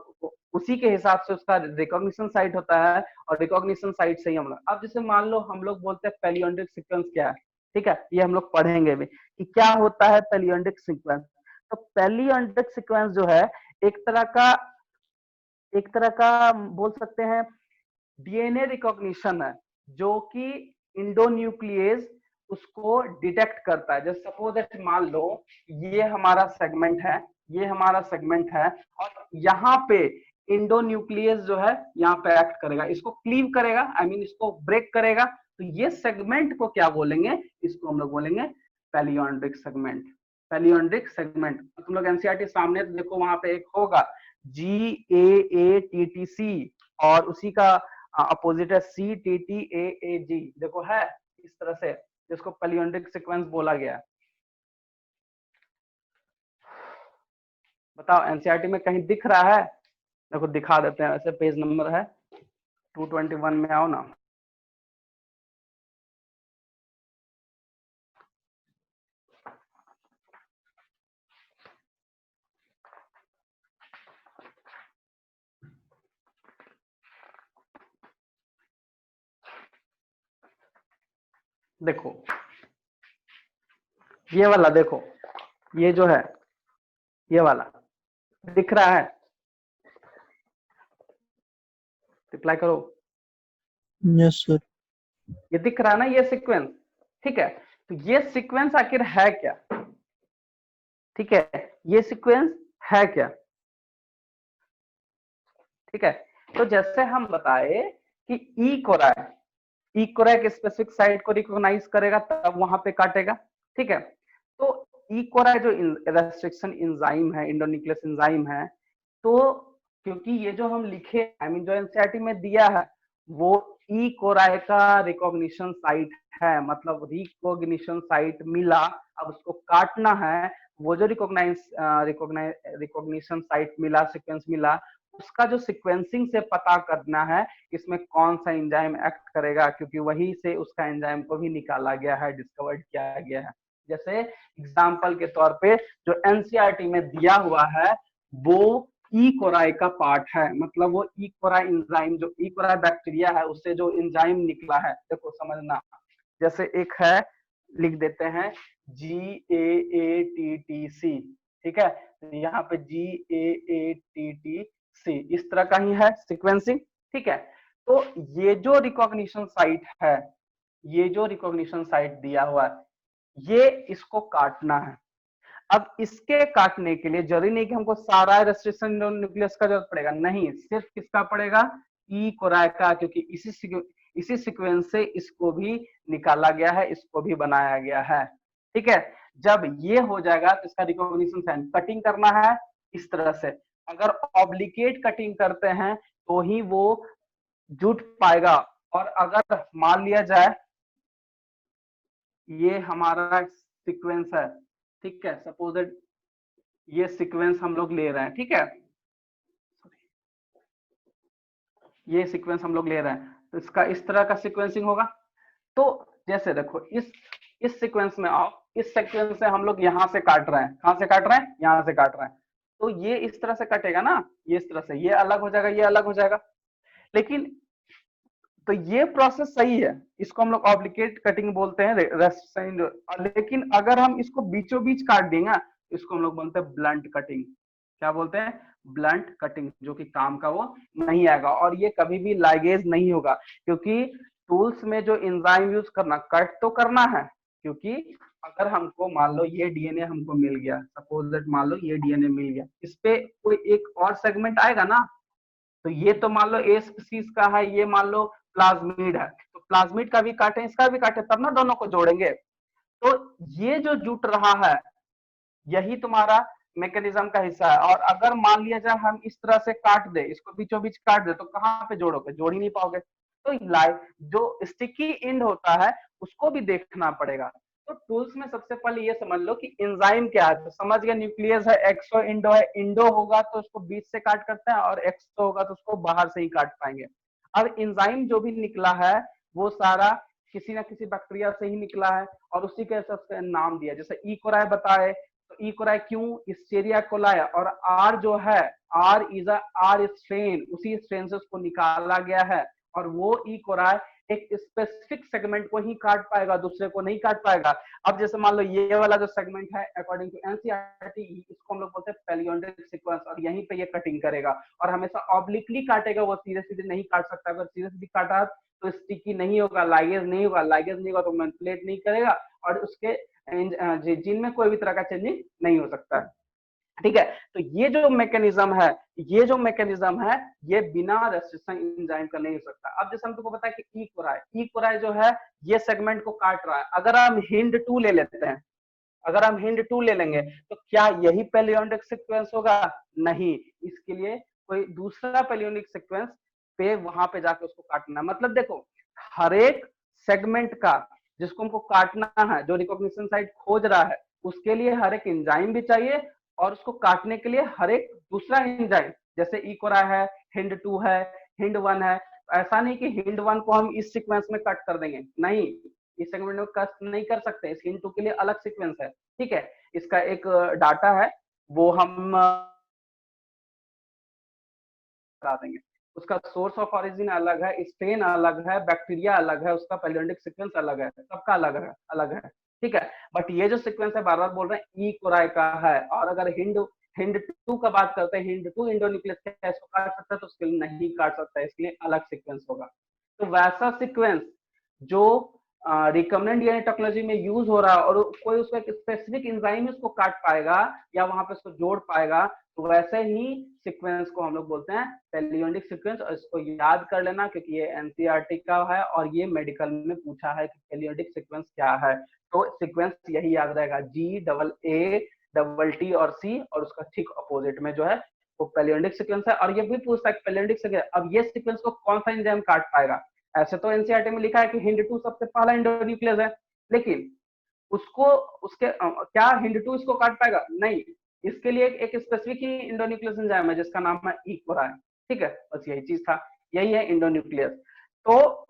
उसी के हिसाब से उसका रिकॉग्निशन साइट होता है, और रिकॉग्निशन साइट से ही हम लोग, अब जैसे मान लो हम लोग बोलते हैं पैलियोंड्रिक सीक्वेंस क्या है, ठीक है, ये हम लोग पढ़ेंगे भी कि क्या होता है पैलियोंड्रिक सीक्वेंस। तो पैलियोंड्रिक सीक्वेंस जो है एक तरह का बोल सकते हैं डीएनए रिकॉग्निशन है, जो कि इंडोन्यूक्लियस उसको डिटेक्ट करता है। जैसे सपोज दैट मान लो ये हमारा सेगमेंट है, और यहाँ पे इंडोन्यूक्लियस जो है यहाँ पे एक्ट करेगा, इसको क्लीव करेगा, इसको ब्रेक करेगा। तो ये सेगमेंट को क्या बोलेंगे? इसको हम लोग बोलेंगे पैलियोंड्रिक सेगमेंट। तुम लोग एनसीईआरटी सामने तो देखो, वहां पे एक होगा GAATTC, और उसी का अपोजिट है CTTAAG। देखो है इस तरह से, जिसको पैलियोंड्रिक सीक्वेंस बोला गया। बताओ एनसीईआरटी में कहीं दिख रहा है? देखो दिखा देते हैं, ऐसे पेज नंबर है 221 में आओ ना। देखो ये वाला, देखो ये जो है, ये वाला दिख रहा है? रिप्लाई करो। Yes sir. ये दिख रहा है ना, ये सीक्वेंस, ठीक है। तो ये सीक्वेंस आखिर है क्या? ठीक है, ये सीक्वेंस है क्या? ठीक है, तो जैसे हम बताए कि ई कोराई के स्पेसिफिक साइट को रिकॉग्नाइज करेगा तब वहां पे काटेगा, ठीक है। तो ई कोराई जो रेस्ट्रिक्शन एंजाइम है, इंडोन्यूक्लियस एंजाइम है, तो क्योंकि ये जो हम लिखे आई मीन जो एनसीईआरटी में दिया है वो ई कोराई का रिकॉग्निशन साइट है, मतलब रिकॉग्निशन साइट मिला, अब उसको काटना है। वो जो रिकॉग्निशन साइट मिला, सीक्वेंस मिला, उसका जो सीक्वेंसिंग से पता करना है इसमें कौन सा एंजाइम एक्ट करेगा, क्योंकि वही से उसका एंजाइम को भी निकाला गया है, डिस्कवर्ड किया गया है। जैसे एग्जाम्पल के तौर पे जो एनसीईआरटी में दिया हुआ है वो ई कोराई का पार्ट है, मतलब वो ई कोराई एंजाइम, जो ई कोराई बैक्टीरिया है उससे जो एंजाइम निकला है, देखो समझना। जैसे एक है, लिख देते हैं GAATTC, ठीक है, यहाँ पे GAATTC इस तरह का ही है सीक्वेंसिंग, ठीक है। तो ये जो रिकॉग्निशन साइट है, ये जो रिकॉग्निशन साइट दिया हुआ है, ये इसको काटना है। अब इसके काटने के लिए जरूरी नहीं कि हमको सारा रेस्ट्रिक्शन न्यूक्लियस का जरूरत पड़ेगा, नहीं, सिर्फ किसका पड़ेगा, ई कोराई का, क्योंकि इसी सीक्वेंस से इसको भी निकाला गया है, इसको भी बनाया गया है, ठीक है। जब ये हो जाएगा तो इसका रिकॉग्निशन साइन कटिंग करना है इस तरह से। अगर ऑब्लिकेट कटिंग करते हैं तो ही वो जुट पाएगा, और अगर मान लिया जाए ये हमारा सीक्वेंस है, ठीक है, सपोज ये सीक्वेंस हम लोग ले रहे हैं, ठीक है, ये सीक्वेंस हम लोग ले रहे हैं, तो इसका इस तरह का सीक्वेंसिंग होगा। तो जैसे देखो इस सीक्वेंस में आओ, इस सीक्वेंस से हम लोग यहाँ से काट रहे हैं, कहां से काट रहे हैं, यहाँ से काट रहे हैं, तो ये इस तरह से कटेगा ना, ये इस तरह से, ये अलग हो जाएगा, ये अलग हो जाएगा। लेकिन तो ये प्रोसेस सही है, इसको हम लोग ऑब्लिकेट कटिंग बोलते हैं, लेकिन अगर हम इसको बीचों बीच काट देंगे इसको हम लोग बोलते हैं ब्लंट कटिंग। क्या बोलते हैं, ब्लंट कटिंग, जो कि काम का वो नहीं आएगा, और ये कभी भी लाइगेज नहीं होगा, क्योंकि टूल्स में जो एंजाइम यूज करना, कट तो करना है, क्योंकि अगर हमको मान लो ये डीएनए हमको मिल गया, सपोज दैट मान लो ये डीएनए मिल गया, इस पे कोई एक और सेगमेंट आएगा ना, तो ये तो मान लो ए स्पीसीज का है, ये मान लो प्लाज्मिड है, तो प्लाज्मिड का भी काटे, इसका भी काटे, तब ना दोनों को जोड़ेंगे। तो ये जो जुट रहा है यही तुम्हारा मैकेनिज्म का हिस्सा है। और अगर मान लिया जाए हम इस तरह से काट दे, इसको बीचों बीच काट दे, तो कहाँ पे जोड़ोगे, जोड़ ही नहीं पाओगे। तो जो स्टिकी एंड होता है उसको भी देखना पड़ेगा। तो टूल्स में सबसे पहले ये समझ लो कि एंजाइम क्या है, तो समझ गया, न्यूक्लियस है, एक्सो इंडो है, इंडो होगा तो उसको बीच से काट करते हैं, और एक्सो होगा तो उसको बाहर से ही काट पाएंगे। अब एंजाइम जो भी निकला है वो सारा किसी ना किसी बैक्टीरिया से ही निकला है, और उसी के सबसे नाम दिया, जैसे ई कोराई बताए, तो ई कोराई क्यों, इस्चेरिया कोलाई, और आर जो है, आर इज आर स्ट्रेन, उसी स्ट्रेन से उसको निकाला गया है, और वो ई कोराई एक स्पेसिफिक सेगमेंट को ही काट पाएगा, दूसरे को नहीं काट पाएगा। अब जैसे मान लो ये वाला जो सेगमेंट है, अकॉर्डिंग टू एनसीईआरटी, इसको हम लोग बोलते हैं पैलियोंडिक सीक्वेंस, और यहीं पे ये कटिंग करेगा, और हमेशा ऑब्लिकली काटेगा, वो सीधे सीधे नहीं काट सकता। अगर सीधे सीधे काटा तो स्टिकी नहीं होगा, लाइगेज नहीं होगा, लाइगेज नहीं होगा तो मैनिपुलेट नहीं करेगा, और उसके जीन में कोई भी तरह का चेंजिंग नहीं हो सकता है, ठीक है। तो ये जो मैकेनिज्म है, ये बिना रेस्ट्रिक्शन एंजाइम का नहीं हो सकता। अब जैसे हम तुमको पता है कि ई कोराई जो है ये सेगमेंट को काट रहा है, अगर हम हिंड 2 ले लेते हैं, अगर हम हिंड 2 ले लेंगे तो क्या यही पैलियोंडिक सीक्वेंस होगा, नहीं, इसके लिए कोई दूसरा पैलियोंडिक सीक्वेंस पे वहां पे जाके उसको काटना। मतलब देखो, हर एक सेगमेंट का जिसको हमको काटना है, जो रिकॉग्निशन साइट खोज रहा है, उसके लिए हर एक एंजाइम भी चाहिए, और उसको काटने के लिए हर एक दूसरा एंजाइम, जैसे ई कोराई है, हिंड 2 है, हिंड 1 है। ऐसा नहीं कि हिंड 1 को हम इस सीक्वेंस में कट कर देंगे, नहीं, इस सेगमेंट में कट नहीं कर सकते, इस हिंड 2 के लिए अलग सीक्वेंस है, ठीक है। इसका एक डाटा है, वो हम बता देंगे, उसका सोर्स ऑफ ओरिजिन अलग है, स्ट्रेन अलग है, बैक्टीरिया अलग है, उसका पैलियोंडिक सीक्वेंस अलग है, सबका अलग है, ठीक है। बट ये जो सीक्वेंस है, बार बार बोल रहे हैं, ई कोराई का है। और अगर हिंड 2 का बात करते हैं, हिंड 2 इंडोन्यूक्लियस है, इसको काट सकता है, तो उसके लिए नहीं काट सकता है, इसके लिए अलग सीक्वेंस होगा। तो वैसा सीक्वेंस जो रिकम्बिनेंट डीएनए टेक्नोलॉजी में यूज हो रहा है, और कोई उसका स्पेसिफिक एंजाइम उसको काट पाएगा या वहां पे उसको जोड़ पाएगा, तो वैसे ही सीक्वेंस को हम लोग बोलते हैं पैलियोंडिक सीक्वेंस। और इसको याद कर लेना, क्योंकि ये एनसीईआरटी का है और ये मेडिकल में पूछा है कि पैलियोंडिक सीक्वेंस क्या है। तो सीक्वेंस यही याद रहेगा, GAATT और C, और उसका ठीक अपोजिट में जो है वो पैलियोंडिक सीक्वेंस है। और ये भी पूछता है कि पैलियोंडिक सीक्वेंस, अब ये सीक्वेंस को कौन सा एंजाइम काट पाएगा। ऐसे तो एनसीईआरटी में लिखा है कि हिंड 2 सबसे पहला इंडोन्यूक्लियस है, लेकिन उसको उसके क्या हिंड 2 इसको काट पाएगा? नहीं, इसके लिए एक स्पेसिफिक ही इंडोन्यूक्लियस एंजाइम है जिसका नाम है इक्वरा है। ठीक है, बस यही चीज था, यही है इंडोन्यूक्लियस। तो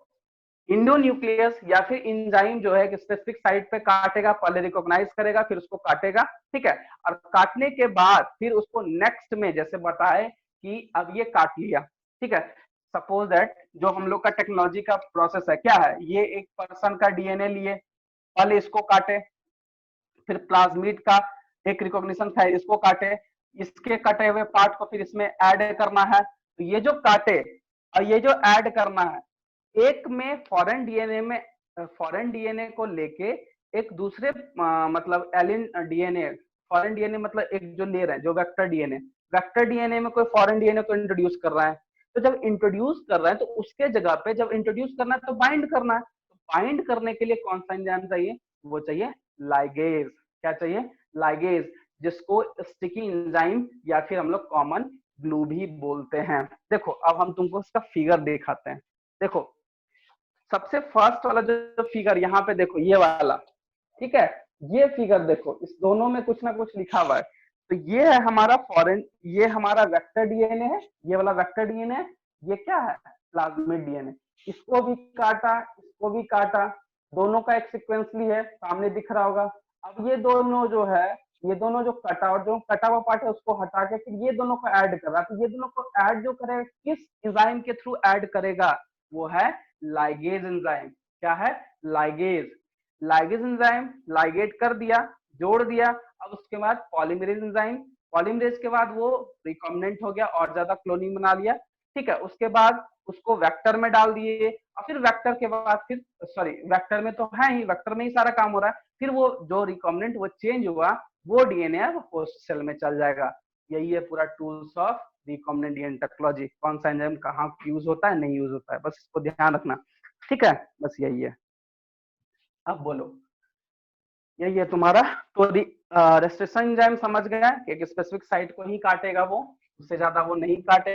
इंडोन्यूक्लियस या फिर इंजाइम जो है स्पेसिफिक साइट पे काटेगा, पहले रिकॉग्नाइज करेगा, फिर उसको काटेगा। ठीक है, और काटने के बाद फिर उसको नेक्स्ट में जैसे बताए कि अब ये काट लिया। ठीक है, सपोज दैट जो हम लोग का टेक्नोलॉजी का प्रोसेस है क्या है, ये एक पर्सन का डीएनए लिए, पहले इसको काटे, फिर प्लाज्मिड का एक रिकॉग्निशन था, इसको काटे, इसके कटे हुए पार्ट को फिर इसमें ऐड करना है। तो ये जो काटे और ये जो ऐड करना है, एक में फॉरेन डीएनए को लेके एक दूसरे मतलब एलिन डीएनए, फॉरेन डीएनए मतलब एक जो ले रहे हैं जो वेक्टर डीएनए में कोई फॉरेन डीएनए को इंट्रोड्यूस कर रहा है। तो जब इंट्रोड्यूस कर रहा है तो उसके जगह पे जब इंट्रोड्यूस करना है तो बाइंड करना है। तो बाइंड करने के लिए कौन सा एंजाइम चाहिए? वो चाहिए लाइगेज। क्या चाहिए? लाइगेज, जिसको स्टिकी एंजाइम या फिर हम लोग कॉमन ग्लू भी बोलते हैं। देखो अब हम तुमको इसका फिगर दिखाते हैं। देखो सबसे फर्स्ट वाला जो फिगर यहाँ पे देखो, ये वाला, ठीक है, ये फिगर देखो, इस दोनों में कुछ ना कुछ लिखा हुआ है। तो ये है हमारा फॉरेन, ये हमारा वेक्टर डीएनए है, ये वाला वेक्टर डीएनए है, ये क्या है? Plasmid DNA. इसको भी काटा, इसको भी काटा, दोनों का एक सीक्वेंसली है, सामने दिख रहा होगा। अब ये दोनों जो है, ये दोनों जो कटा और जो कटा हुआ पार्ट है उसको हटा के फिर ये दोनों को ऐड कर रहा है। तो ये दोनों को ऐड जो करेगा, किस एंजाइम के थ्रू ऐड करेगा? वो है लाइगेज एंजाइम। क्या है? लाइगेज। लाइगेज एंजाइम लाइगेट कर दिया, जोड़ दिया। अब उसके बाद पॉलीमरेज एंजाइम, पॉलीमरेज के बाद वो रिकॉम्बिनेंट हो गया और ज्यादा क्लोनिंग बना लिया। ठीक है, उसके बाद उसको वेक्टर में डाल दिए और फिर वेक्टर के बाद फिर सॉरी वेक्टर में तो है ही, वेक्टर में ही सारा काम हो रहा है। फिर वो जो रिकॉम्बिनेंट वो चेंज हुआ, वो डीएनए होस्ट सेल में चल जाएगा। यही है पूरा tools of recombinant DNA technology. कौन सा एंजाइम कहाँ यूज होता है, नहीं यूज होता है, बस इसको ध्यान रखना। ठीक है, बस यही है। अब बोलो, यही है तुम्हारा। तो रेस्ट्रिक्शन एंजाइम समझ गया कि एक स्पेसिफिक साइट को ही काटेगा, वो उससे ज्यादा वो नहीं काटे।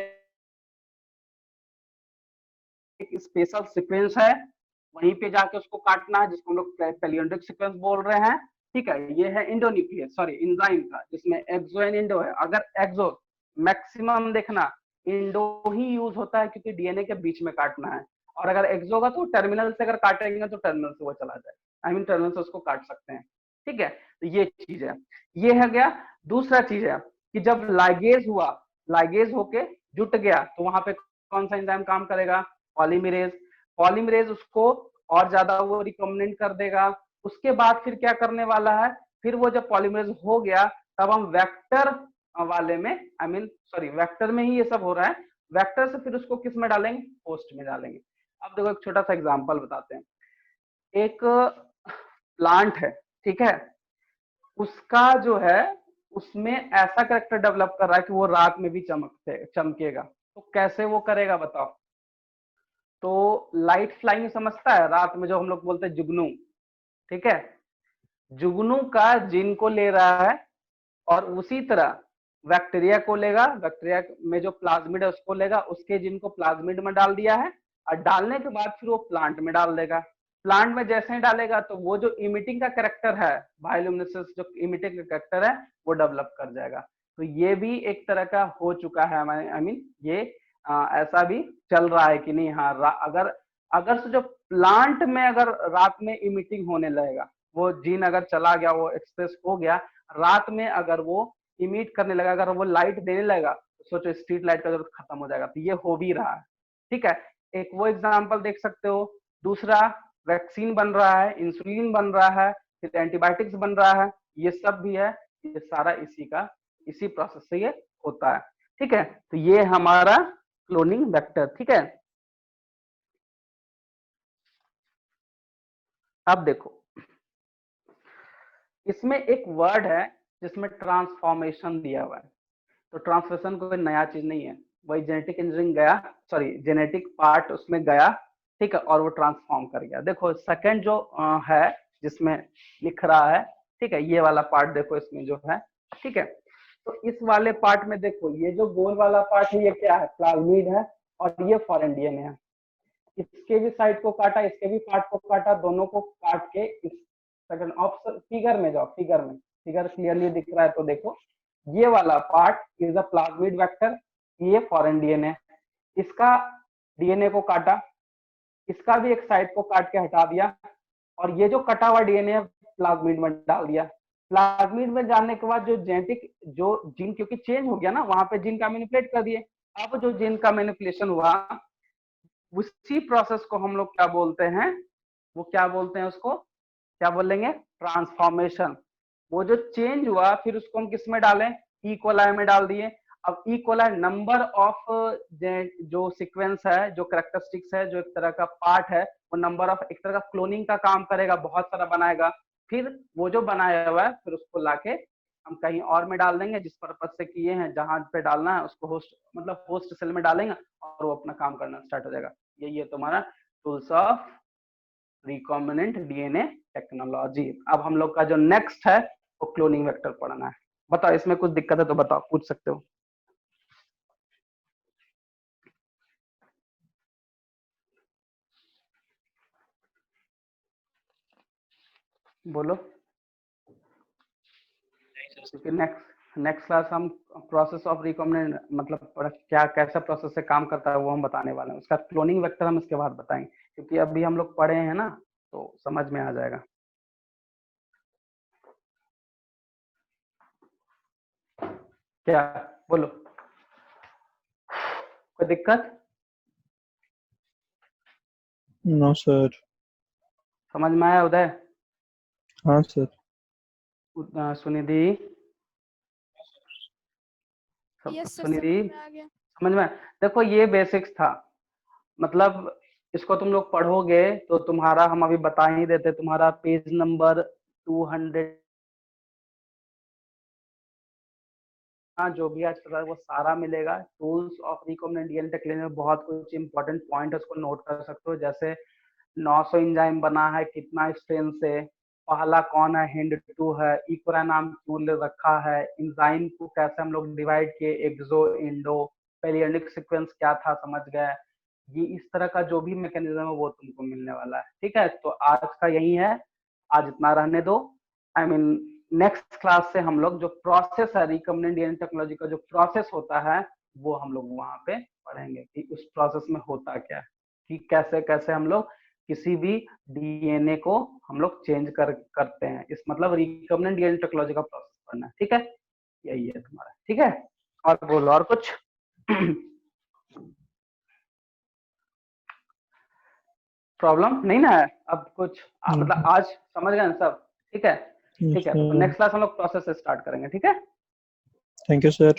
एक स्पेशल सीक्वेंस है, वहीं पे जाके उसको काटना है, जिसको हम लोग पैलियोंडिक सीक्वेंस बोल रहे हैं। ठीक है, ये है इंडोन्यूक्लियस सॉरी एंजाइम का, जिसमें एक्सो एंड इंडो है। अगर एक्सो मैक्सिमम देखना इंडो ही यूज होता है क्योंकि डीएनए के बीच में काटना है, और अगर एक्सो का तो टर्मिनल से अगर काटेंगे तो टर्मिनल से वो चला जाएगा, आई मीन टर्मिनल से उसको काट सकते हैं। ठीक है, तो ये चीज है, ये है गया। दूसरा चीज है कि जब लाइगेज हुआ, लाइगेज होके जुट गया, तो वहां पे कौन सा एंजाइम काम करेगा? पॉलीमरेज। पॉलीमरेज उसको और ज्यादा वो रिकॉम्बिनेंट कर देगा। उसके बाद फिर क्या करने वाला है? फिर वो जब पॉलीमरेज हो गया तब हम वेक्टर वाले में, आई मीन सॉरी वेक्टर में ही ये सब हो रहा है, वेक्टर से फिर उसको किस में डालेंगे? होस्ट में डालेंगे। अब देखो एक छोटा सा एग्जांपल बताते हैं। एक प्लांट है, ठीक है, उसका जो है उसमें ऐसा कैरेक्टर डेवलप कर रहा है कि वो रात में भी चमकेगा। तो कैसे वो करेगा बताओ? तो लाइट फ्लाइंग समझता है, रात में जो हम लोग बोलते हैं जुगनू, ठीक है, जुगनू का जीन को ले रहा है और उसी तरह बैक्टीरिया को लेगा, बैक्टीरिया में जो प्लाज्मिड है उसको लेगा, उसके जीन को प्लाज्मिड में डाल दिया है, और डालने के बाद फिर वो प्लांट में डाल देगा। प्लांट में जैसे ही डालेगा तो वो जो इमिटिंग का कैरेक्टर है, बायोल्यूमिनेसेंस जो इमिटिंग का कैरेक्टर है वो डेवलप कर जाएगा। तो ये भी एक तरह का हो चुका है, आई मीन ये ऐसा भी चल रहा है कि नहीं। हाँ, अगर से जो प्लांट में अगर रात में इमिटिंग होने लगेगा, वो जीन अगर चला गया, वो एक्सप्रेस हो गया, रात में अगर वो इमिट करने लगा, अगर वो लाइट देने लगा, तो सोचो स्ट्रीट लाइट का जरूरत खत्म हो जाएगा। तो ये हो भी रहा है। ठीक है, एक वो एग्जाम्पल देख सकते हो। दूसरा, वैक्सीन बन रहा है, इंसुलिन बन रहा है, फिर एंटीबायोटिक्स बन रहा है, ये सब भी है, ये सारा इसी प्रोसेस से ये होता है। ठीक है, तो ये हमारा क्लोनिंग वेक्टर। ठीक है, अब देखो इसमें एक वर्ड है जिसमें ट्रांसफॉर्मेशन दिया हुआ है। तो ट्रांसफॉर्मेशन कोई नया चीज नहीं है, वही जेनेटिक इंजीनियरिंग गया, सॉरी जेनेटिक पार्ट उसमें गया, ठीक है, और वो ट्रांसफॉर्म कर गया। देखो सेकंड जो है जिसमें लिख रहा है, ठीक है, ये वाला पार्ट देखो इसमें जो है, ठीक है, तो इस वाले पार्ट में देखो, ये जो गोल वाला पार्ट है ये क्या है, प्लाज्मिड है, और ये फॉरेन डीएनए है। इसके भी साइड को काटा, इसके भी पार्ट को काटा, दोनों को काट के इस सेकंड ऑप्शन फिगर में जाओ, फिगर में, फिगर क्लियरली दिख रहा है तो देखो, ये वाला part is a plasmid vector, ये फॉरेन डीएनए, इसका डीएनए को काटा, इसका भी एक साइड को काट के हटा दिया, और ये जो कटा हुआ डीएनए प्लाज्मिड में डाल दिया। प्लाज्मिड में डालने के बाद जो जेनेटिक जो जीन, क्योंकि चेंज हो गया ना, वहां पे जीन का मैनिपुलेट कर दिए। अब जो जीन का मैनिपुलेशन हुआ, उसी प्रोसेस को हम लोग क्या बोलते हैं, वो क्या बोलते हैं, उसको क्या बोलेंगे, ट्रांसफॉर्मेशन। वो जो चेंज हुआ फिर उसको हम किस में डालें, ई कोलाई में डाल दिए। अब ई कोलाई नंबर ऑफ जो सीक्वेंस है, जो कैरेक्टरिस्टिक्स है, जो एक तरह का पार्ट है, वो नंबर ऑफ एक तरह का क्लोनिंग का काम करेगा, बहुत सारा बनाएगा। फिर वो जो बनाया हुआ है फिर उसको लाके हम कहीं और में डाल देंगे, जिस पर्पज से किए हैं, जहां पे डालना है उसको होस्ट मतलब होस्ट सेल में डालेंगे और वो अपना काम करना स्टार्ट हो जाएगा। यही है तुम्हारा tools of recombinant DNA technology. अब हम लोग का जो नेक्स्ट है वो क्लोनिंग वेक्टर पढ़ना है। बताओ, इसमें कुछ दिक्कत है तो बताओ, पूछ सकते हो। बोलो, क्योंकि नेक्स्ट क्लास हम प्रोसेस ऑफ रिकॉम्बिनेंट मतलब क्या कैसा प्रोसेस से काम करता है वो हम बताने वाले हैं। उसका क्लोनिंग वेक्टर हम इसके बाद बताएंगे, क्योंकि अभी हम लोग पढ़े हैं ना तो समझ में आ जाएगा। क्या बोलो, कोई दिक्कत? No sir. समझ में आया उदय? हाँ sir. Sunidhi, yes sir, Sunidhi समझ में आ गया। समझ में? देखो ये बेसिक्स था, मतलब इसको तुम लोग पढ़ोगे तो तुम्हारा, हम अभी बता ही देते, तुम्हारा पेज नंबर 200 जो भी आज चल रहा है वो सारा मिलेगा। Tools of recombinant DNA technology में बहुत कुछ इंपॉर्टेंट पॉइंट है, उसको नोट कर सकते हो। जैसे 900 एंजाइम बना है, कितना स्ट्रेन से, पहला कौन है, हिंड 2 है, इक्वरा नाम क्यों रखा है, एंजाइम को कैसे हम लोग डिवाइड किए, एक्सो इंडो, पेरियोडिक सीक्वेंस क्या था, समझ गए। ये इस तरह का जो भी मैकेनिज्म है वो तुमको मिलने वाला है, ठीक है। तो आज का यही है, आज इतना रहने दो। आई मीन नेक्स्ट क्लास से हम लोग जो प्रोसेस है रिकॉम्बिनेंट डीएनए टेक्नोलॉजी का जो प्रोसेस होता है वो हम लोग वहां पे पढ़ेंगे कि उस प्रोसेस में होता क्या है, कि कैसे कैसे हम लोग किसी भी डीएनए को हम लोग चेंज करते हैं। इस मतलब रिकॉम्बिनेंट डीएनए टेक्नोलॉजी का प्रोसेस पढ़ना है, ठीक है। यही है तुम्हारा, ठीक है। और बोलो, और कुछ? प्रॉब्लम नहीं ना है अब कुछ? मतलब आज समझ गए ना सब? ठीक है, ठीक है। तो नेक्स्ट क्लास हम लोग प्रोसेस से स्टार्ट करेंगे, ठीक है। Thank you sir.